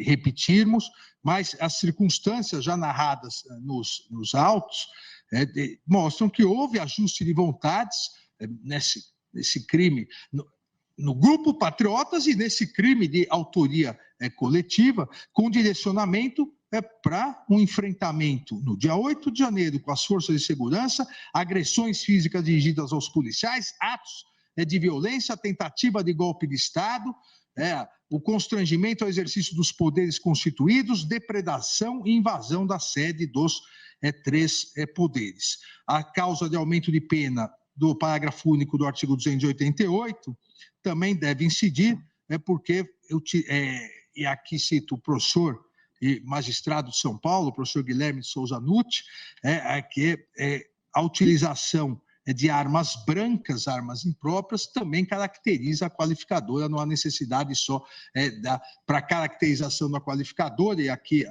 repetirmos, mas as circunstâncias já narradas nos autos mostram que houve ajuste de vontades nesse crime, no grupo Patriotas e nesse crime de autoria coletiva, com direcionamento para um enfrentamento no dia 8 de janeiro com as forças de segurança, agressões físicas dirigidas aos policiais, atos de violência, tentativa de golpe de Estado, o constrangimento ao exercício dos poderes constituídos, depredação e invasão da sede dos 3 poderes. A causa de aumento de pena do parágrafo único do artigo 288 também deve incidir, porque, e aqui cito o professor e magistrado de São Paulo, o professor Guilherme de Souza Nutti, que a utilização de armas brancas, armas impróprias, também caracteriza a qualificadora, não há necessidade só para caracterização da qualificadora, e aqui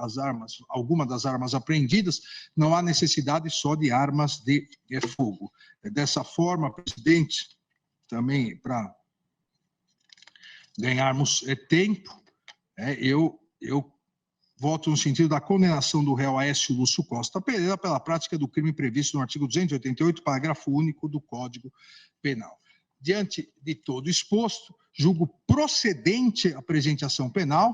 algumas das armas apreendidas, não há necessidade só de armas de fogo. Dessa forma, presidente, também para ganharmos tempo, eu voto no sentido da condenação do réu Aécio Lúcio Costa Pereira pela prática do crime previsto no artigo 288, parágrafo único do Código Penal. Diante de todo exposto, julgo procedente a presente ação penal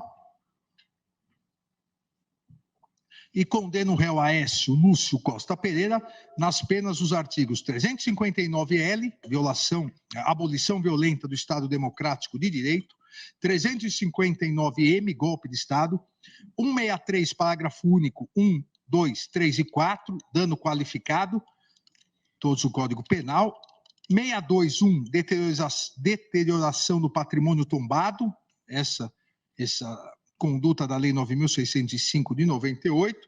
e condeno o réu Aécio Lúcio Costa Pereira nas penas dos artigos 359-L, abolição violenta do Estado Democrático de Direito, 359-M, golpe de Estado, 163, parágrafo único, 1, 2, 3 e 4, dano qualificado, todos o Código Penal, 621, deterioração do patrimônio tombado, essa conduta da Lei 9.605 de 98,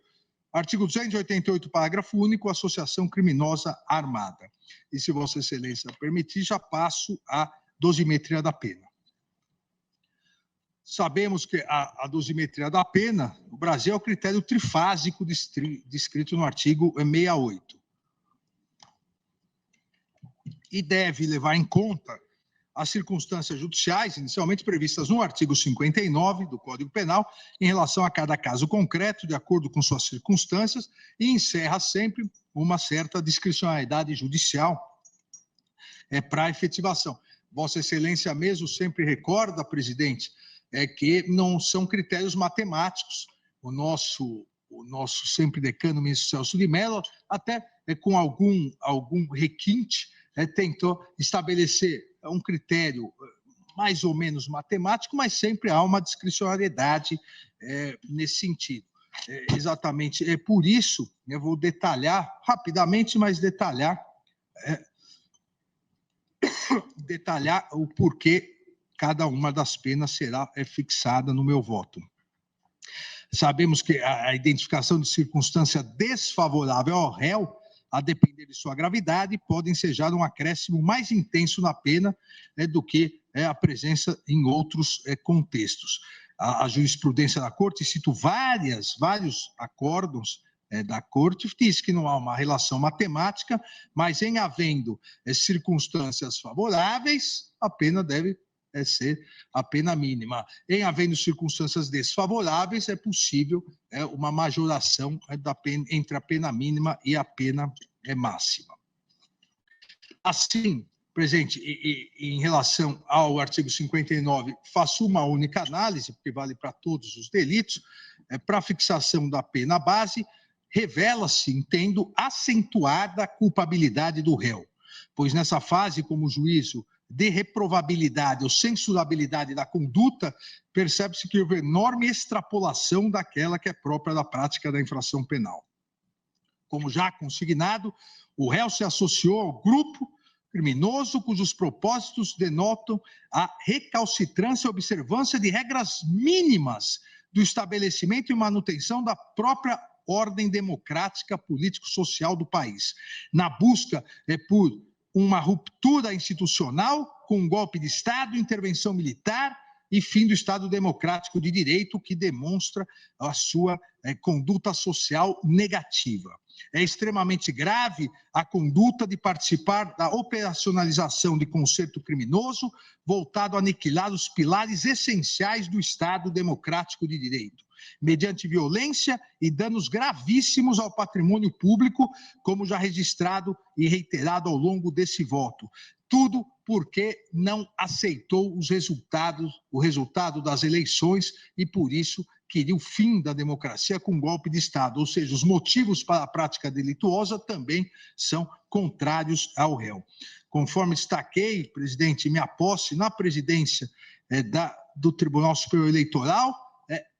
artigo 288, parágrafo único, associação criminosa armada. E se Vossa Excelência permitir, já passo à dosimetria da pena. Sabemos que a dosimetria da pena, no Brasil, é o critério trifásico descrito no artigo 68. E deve levar em conta as circunstâncias judiciais, inicialmente previstas no artigo 59 do Código Penal, em relação a cada caso concreto, de acordo com suas circunstâncias, e encerra sempre uma certa discricionalidade judicial para a efetivação. Vossa Excelência mesmo sempre recorda, presidente, que não são critérios matemáticos. O nosso sempre decano, ministro Celso de Mello, até com algum requinte, tentou estabelecer um critério mais ou menos matemático, mas sempre há uma discricionariedade nesse sentido. Exatamente, por isso, eu vou detalhar rapidamente, mas detalhar o porquê cada uma das penas será fixada no meu voto. Sabemos que a identificação de circunstância desfavorável ao réu, a depender de sua gravidade, pode ensejar um acréscimo mais intenso na pena do que a presença em outros contextos. A jurisprudência da Corte, cito vários acórdãos da Corte, diz que não há uma relação matemática, mas em havendo circunstâncias favoráveis, a pena deve ser a pena mínima. Em havendo circunstâncias desfavoráveis, é possível uma majoração da pena, entre a pena mínima e a pena máxima. Assim, presidente, em relação ao artigo 59, faço uma única análise, porque vale para todos os delitos, para a fixação da pena base, revela-se, entendo, acentuada a culpabilidade do réu, pois nessa fase, como juízo de reprovabilidade ou censurabilidade da conduta, percebe-se que houve enorme extrapolação daquela que é própria da prática da infração penal. Como já consignado, o réu se associou ao grupo criminoso cujos propósitos denotam a recalcitrância e observância de regras mínimas do estabelecimento e manutenção da própria ordem democrática político-social do país, na busca por uma ruptura institucional com um golpe de Estado, intervenção militar e fim do Estado democrático de direito, que demonstra a sua conduta social negativa. É extremamente grave a conduta de participar da operacionalização de concerto criminoso voltado a aniquilar os pilares essenciais do Estado democrático de direito, mediante violência e danos gravíssimos ao patrimônio público, como já registrado e reiterado ao longo desse voto. Tudo porque não aceitou o resultado das eleições e, por isso, queria o fim da democracia com um golpe de Estado. Ou seja, os motivos para a prática delituosa também são contrários ao réu. Conforme destaquei, presidente, minha posse na presidência do Tribunal Superior Eleitoral,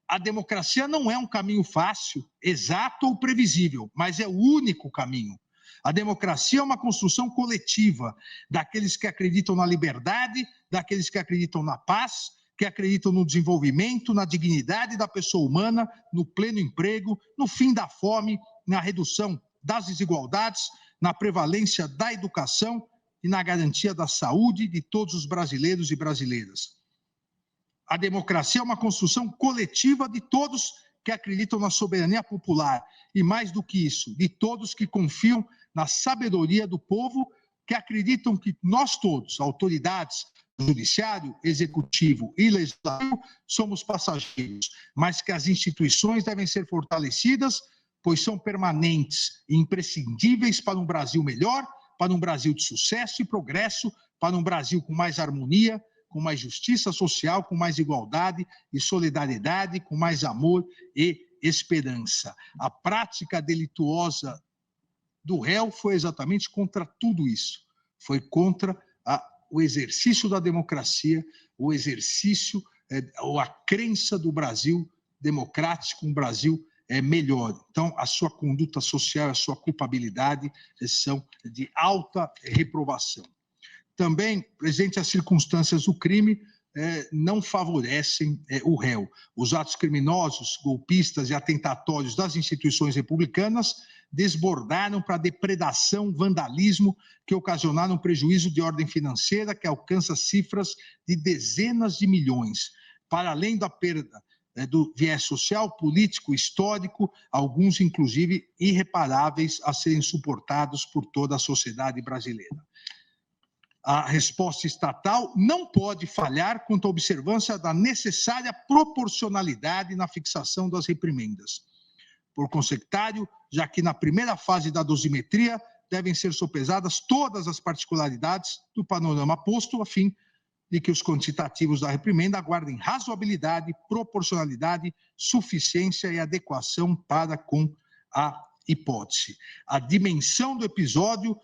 a democracia não é um caminho fácil, exato ou previsível, mas é o único caminho. A democracia é uma construção coletiva daqueles que acreditam na liberdade, daqueles que acreditam na paz, que acreditam no desenvolvimento, na dignidade da pessoa humana, no pleno emprego, no fim da fome, na redução das desigualdades, na prevalência da educação e na garantia da saúde de todos os brasileiros e brasileiras. A democracia é uma construção coletiva de todos que acreditam na soberania popular e, mais do que isso, de todos que confiam na sabedoria do povo, que acreditam que nós todos, autoridades, judiciário, executivo e legislativo, somos passageiros, mas que as instituições devem ser fortalecidas, pois são permanentes e imprescindíveis para um Brasil melhor, para um Brasil de sucesso e progresso, para um Brasil com mais harmonia, com mais justiça social, com mais igualdade e solidariedade, com mais amor e esperança. A prática delituosa do réu foi exatamente contra tudo isso. Foi contra o exercício da democracia, o exercício ou a crença do Brasil democrático, um Brasil melhor. Então, a sua conduta social, a sua culpabilidade são de alta reprovação. Também, presente as circunstâncias do crime, não favorecem o réu. Os atos criminosos, golpistas e atentatórios das instituições republicanas desbordaram para depredação, vandalismo, que ocasionaram prejuízo de ordem financeira que alcança cifras de dezenas de milhões. para além da perda do viés social, político, histórico, alguns, inclusive, irreparáveis a serem suportados por toda a sociedade brasileira. A resposta estatal não pode falhar quanto à observância da necessária proporcionalidade na fixação das reprimendas. Por consecutário, já que na primeira fase da dosimetria devem ser sopesadas todas as particularidades do panorama posto, a fim de que os quantitativos da reprimenda aguardem razoabilidade, proporcionalidade, suficiência e adequação para com a hipótese. A dimensão do episódio,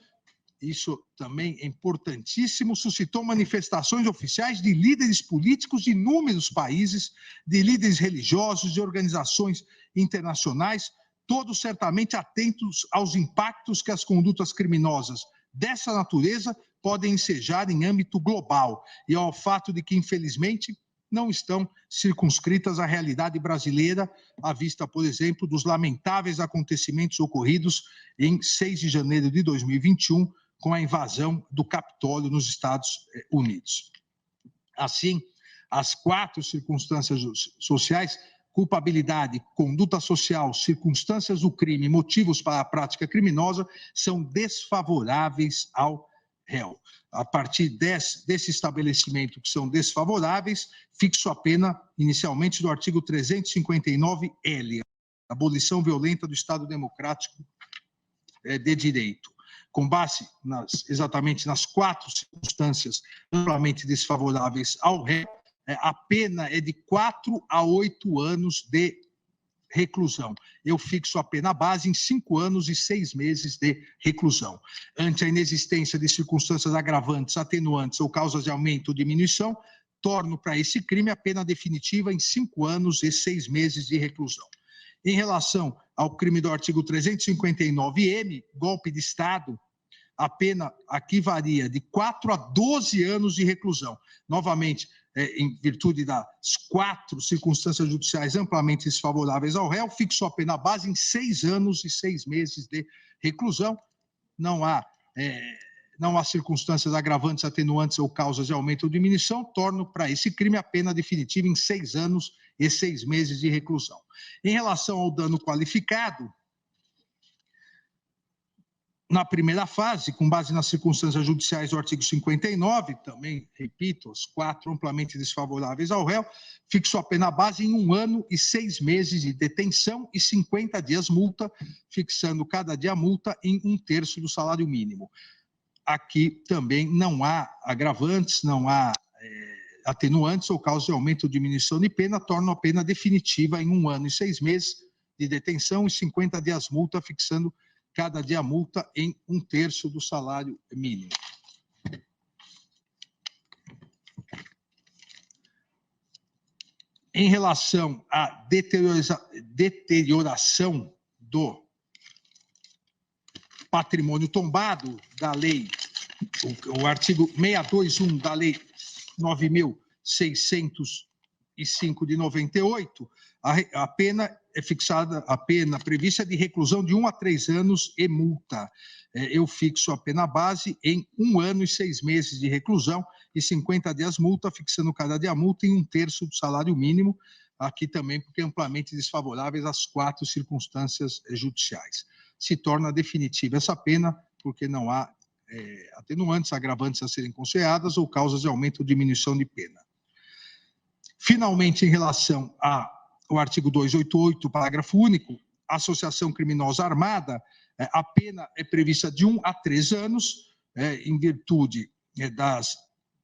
isso também é importantíssimo, suscitou manifestações oficiais de líderes políticos de inúmeros países, de líderes religiosos, de organizações internacionais, todos certamente atentos aos impactos que as condutas criminosas dessa natureza podem ensejar em âmbito global e ao fato de que, infelizmente, não estão circunscritas à realidade brasileira, à vista, por exemplo, dos lamentáveis acontecimentos ocorridos em 6 de janeiro de 2021, com a invasão do Capitólio nos Estados Unidos. Assim, as 4 circunstâncias sociais, culpabilidade, conduta social, circunstâncias do crime, motivos para a prática criminosa, são desfavoráveis ao réu. A partir desse estabelecimento que são desfavoráveis, fixo a pena inicialmente do artigo 359-L, abolição violenta do Estado Democrático de Direito. Com base exatamente nas 4 circunstâncias amplamente desfavoráveis ao réu, a pena é de 4 a 8 anos de reclusão. Eu fixo a pena base em 5 anos e 6 meses de reclusão. Ante a inexistência de circunstâncias agravantes, atenuantes ou causas de aumento ou diminuição, torno para esse crime a pena definitiva em 5 anos e 6 meses de reclusão. Em relação ao crime do artigo 359-M, golpe de Estado, a pena aqui varia de 4 a 12 anos de reclusão. Novamente, em virtude das 4 circunstâncias judiciais amplamente desfavoráveis ao réu, fixo a pena base em 6 anos e 6 meses de reclusão. Não há circunstâncias agravantes, atenuantes ou causas de aumento ou diminuição, torno para esse crime a pena definitiva em 6 anos e 6 meses de reclusão. Em relação ao dano qualificado, na primeira fase, com base nas circunstâncias judiciais do artigo 59, também, repito, as 4 amplamente desfavoráveis ao réu, fixo a pena base em 1 ano e 6 meses de detenção e 50 dias multa, fixando cada dia multa em 1/3 do salário mínimo. Aqui também não há agravantes, não há atenuantes ou causa de aumento ou diminuição de pena, torno a pena definitiva em 1 ano e 6 meses de detenção e 50 dias multa, fixando cada dia multa em 1/3 do salário mínimo. Em relação à deterioração do patrimônio tombado da lei, o artigo 621 da lei 9.605 de 98, a pena é fixada, a pena prevista de reclusão de 1 a 3 anos e multa. Eu fixo a pena base em 1 ano e 6 meses de reclusão e 50 dias multa, fixando cada dia multa em 1/3 do salário mínimo, aqui também porque amplamente desfavoráveis às 4 circunstâncias judiciais. Se torna definitiva essa pena porque não há atenuantes, agravantes a serem consideradas ou causas de aumento ou diminuição de pena. Finalmente, em relação ao artigo 288, parágrafo único, associação criminosa armada, a pena é prevista de 1 a 3 anos, em virtude das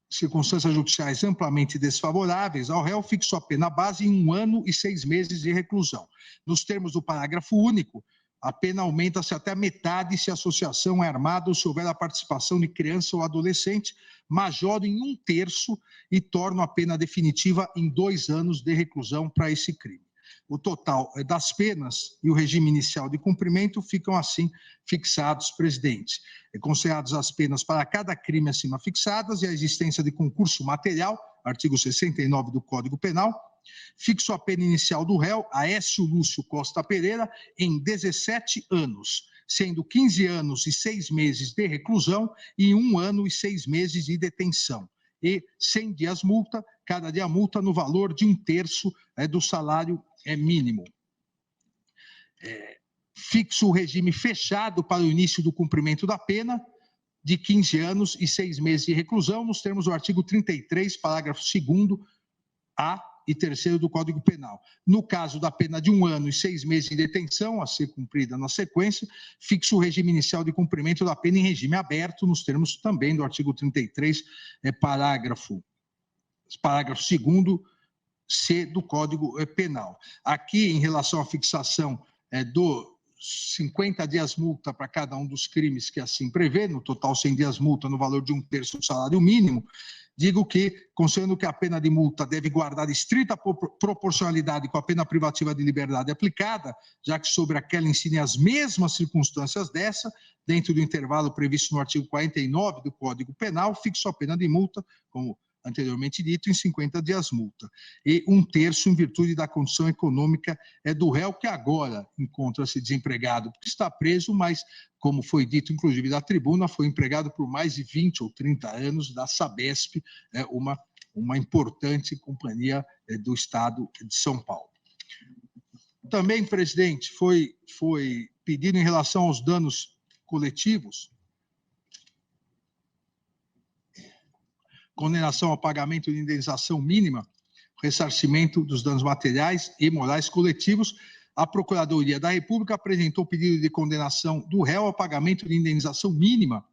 circunstâncias judiciais amplamente desfavoráveis ao réu, fixo a pena base em 1 ano e 6 meses de reclusão. Nos termos do parágrafo único, a pena aumenta-se até a metade se a associação é armada ou se houver a participação de criança ou adolescente, major em 1/3 e torna a pena definitiva em 2 anos de reclusão para esse crime. O total das penas e o regime inicial de cumprimento ficam assim fixados, presidente. Consideradas as penas para cada crime acima fixadas e a existência de concurso material, artigo 69 do Código Penal, fixo a pena inicial do réu, Aécio Lúcio Costa Pereira, em 17 anos, sendo 15 anos e 6 meses de reclusão e 1 ano e 6 meses de detenção, e 100 dias multa, cada dia multa no valor de 1/3 do salário mínimo. Fixo o regime fechado para o início do cumprimento da pena, de 15 anos e 6 meses de reclusão, nos termos do artigo 33, parágrafo 2º, A e 3º do Código Penal. No caso da pena de 1 ano e 6 meses de detenção, a ser cumprida na sequência, fixa o regime inicial de cumprimento da pena em regime aberto, nos termos também do artigo 33, parágrafo 2º, C do Código Penal. Aqui, em relação à fixação do 50 dias multa para cada um dos crimes que assim prevê, no total 100 dias multa no valor de 1/3 do salário mínimo, digo que, considerando que a pena de multa deve guardar estrita proporcionalidade com a pena privativa de liberdade aplicada, já que sobre aquela incide as mesmas circunstâncias dessa, dentro do intervalo previsto no artigo 49 do Código Penal, fixo a pena de multa, como anteriormente dito, em 50 dias multa, e 1/3 em virtude da condição econômica do réu, que agora encontra-se desempregado, porque está preso, mas, como foi dito, inclusive, da tribuna, foi empregado por mais de 20 ou 30 anos da Sabesp, uma importante companhia do Estado de São Paulo. Também, presidente, foi pedido em relação aos danos coletivos, condenação ao pagamento de indenização mínima, ressarcimento dos danos materiais e morais coletivos. A Procuradoria da República apresentou pedido de condenação do réu ao pagamento de indenização mínima,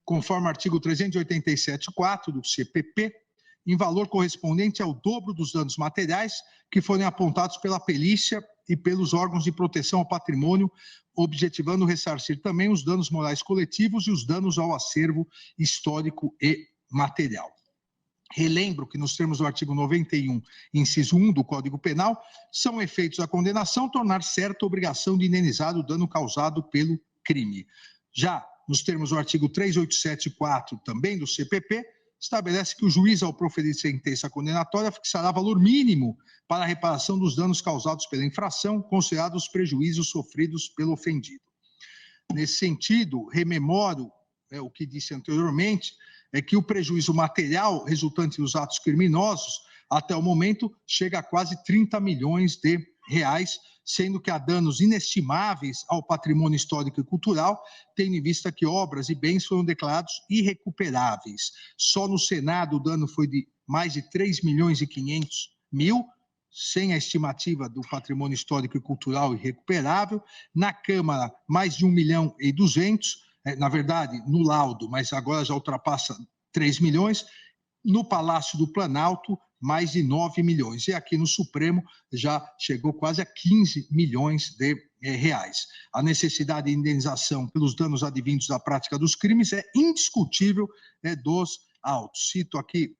conforme artigo 387-4 do CPP, em valor correspondente ao dobro dos danos materiais que forem apontados pela perícia e pelos órgãos de proteção ao patrimônio, objetivando ressarcir também os danos morais coletivos e os danos ao acervo histórico e material. Relembro que, nos termos do artigo 91, inciso 1 do Código Penal, são efeitos da condenação tornar certa a obrigação de indenizar o dano causado pelo crime. Já nos termos do artigo 387-4, também do CPP, estabelece que o juiz, ao proferir sentença condenatória, fixará valor mínimo para a reparação dos danos causados pela infração, considerados os prejuízos sofridos pelo ofendido. Nesse sentido, rememoro o que disse anteriormente, que o prejuízo material resultante dos atos criminosos, até o momento, chega a quase 30 milhões de reais, sendo que há danos inestimáveis ao patrimônio histórico e cultural, tendo em vista que obras e bens foram declarados irrecuperáveis. Só no Senado o dano foi de mais de 3.500.000, sem a estimativa do patrimônio histórico e cultural irrecuperável. Na Câmara, mais de 1.200.000, na verdade, no laudo, mas agora já ultrapassa 3 milhões. No Palácio do Planalto, mais de 9 milhões. E aqui no Supremo já chegou quase a 15 milhões de reais. A necessidade de indenização pelos danos advindos da prática dos crimes é indiscutível dos autos. Cito aqui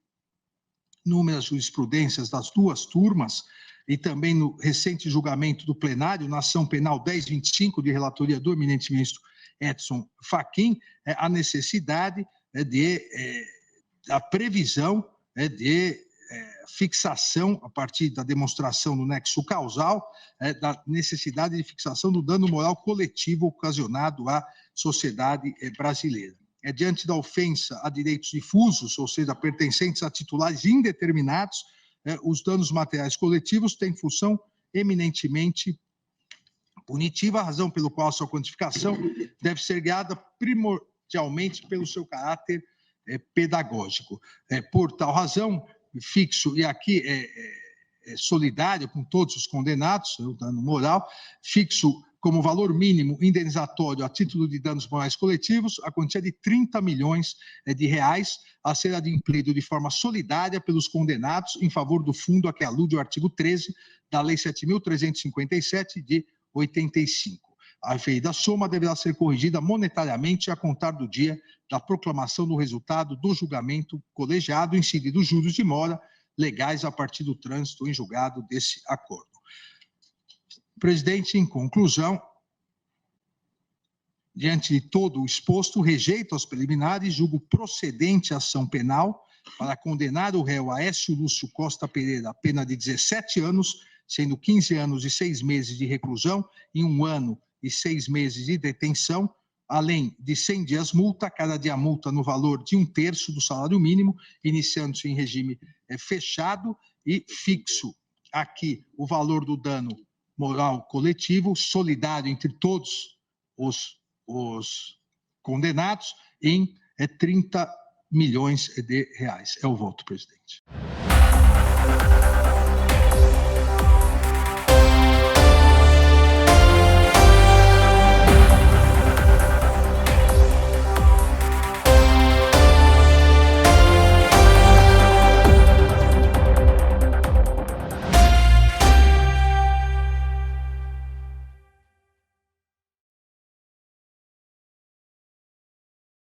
inúmeras jurisprudências das duas turmas e também no recente julgamento do plenário, na ação penal 1025, de relatoria do eminente ministro Edson Fachin, a necessidade da previsão de fixação, a partir da demonstração do nexo causal, da necessidade de fixação do dano moral coletivo ocasionado à sociedade brasileira. Diante da ofensa a direitos difusos, ou seja, pertencentes a titulares indeterminados, os danos materiais coletivos têm função eminentemente punitiva, a razão pelo qual a sua quantificação deve ser guiada primordialmente pelo seu caráter pedagógico. Por tal razão, fixo, e aqui é solidário com todos os condenados, o dano moral, fixo como valor mínimo indenizatório a título de danos morais coletivos a quantia de 30 milhões de reais a ser adimplido de forma solidária pelos condenados em favor do fundo a que alude o artigo 13 da Lei 7.357 de 85. A referida soma deverá ser corrigida monetariamente a contar do dia da proclamação do resultado do julgamento colegiado, incidido os juros de mora legais a partir do trânsito em julgado desse acordo. Presidente, em conclusão, diante de todo o exposto, rejeito aos preliminares, julgo procedente a ação penal para condenar o réu Aécio Lúcio Costa Pereira a pena de 17 anos, sendo 15 anos e 6 meses de reclusão e 1 ano e 6 meses de detenção, além de 100 dias multa, cada dia multa no valor de 1/3 do salário mínimo, iniciando-se em regime fechado e fixo. Aqui, o valor do dano moral coletivo, solidário entre todos os condenados, em 30 milhões de reais. É o voto, presidente.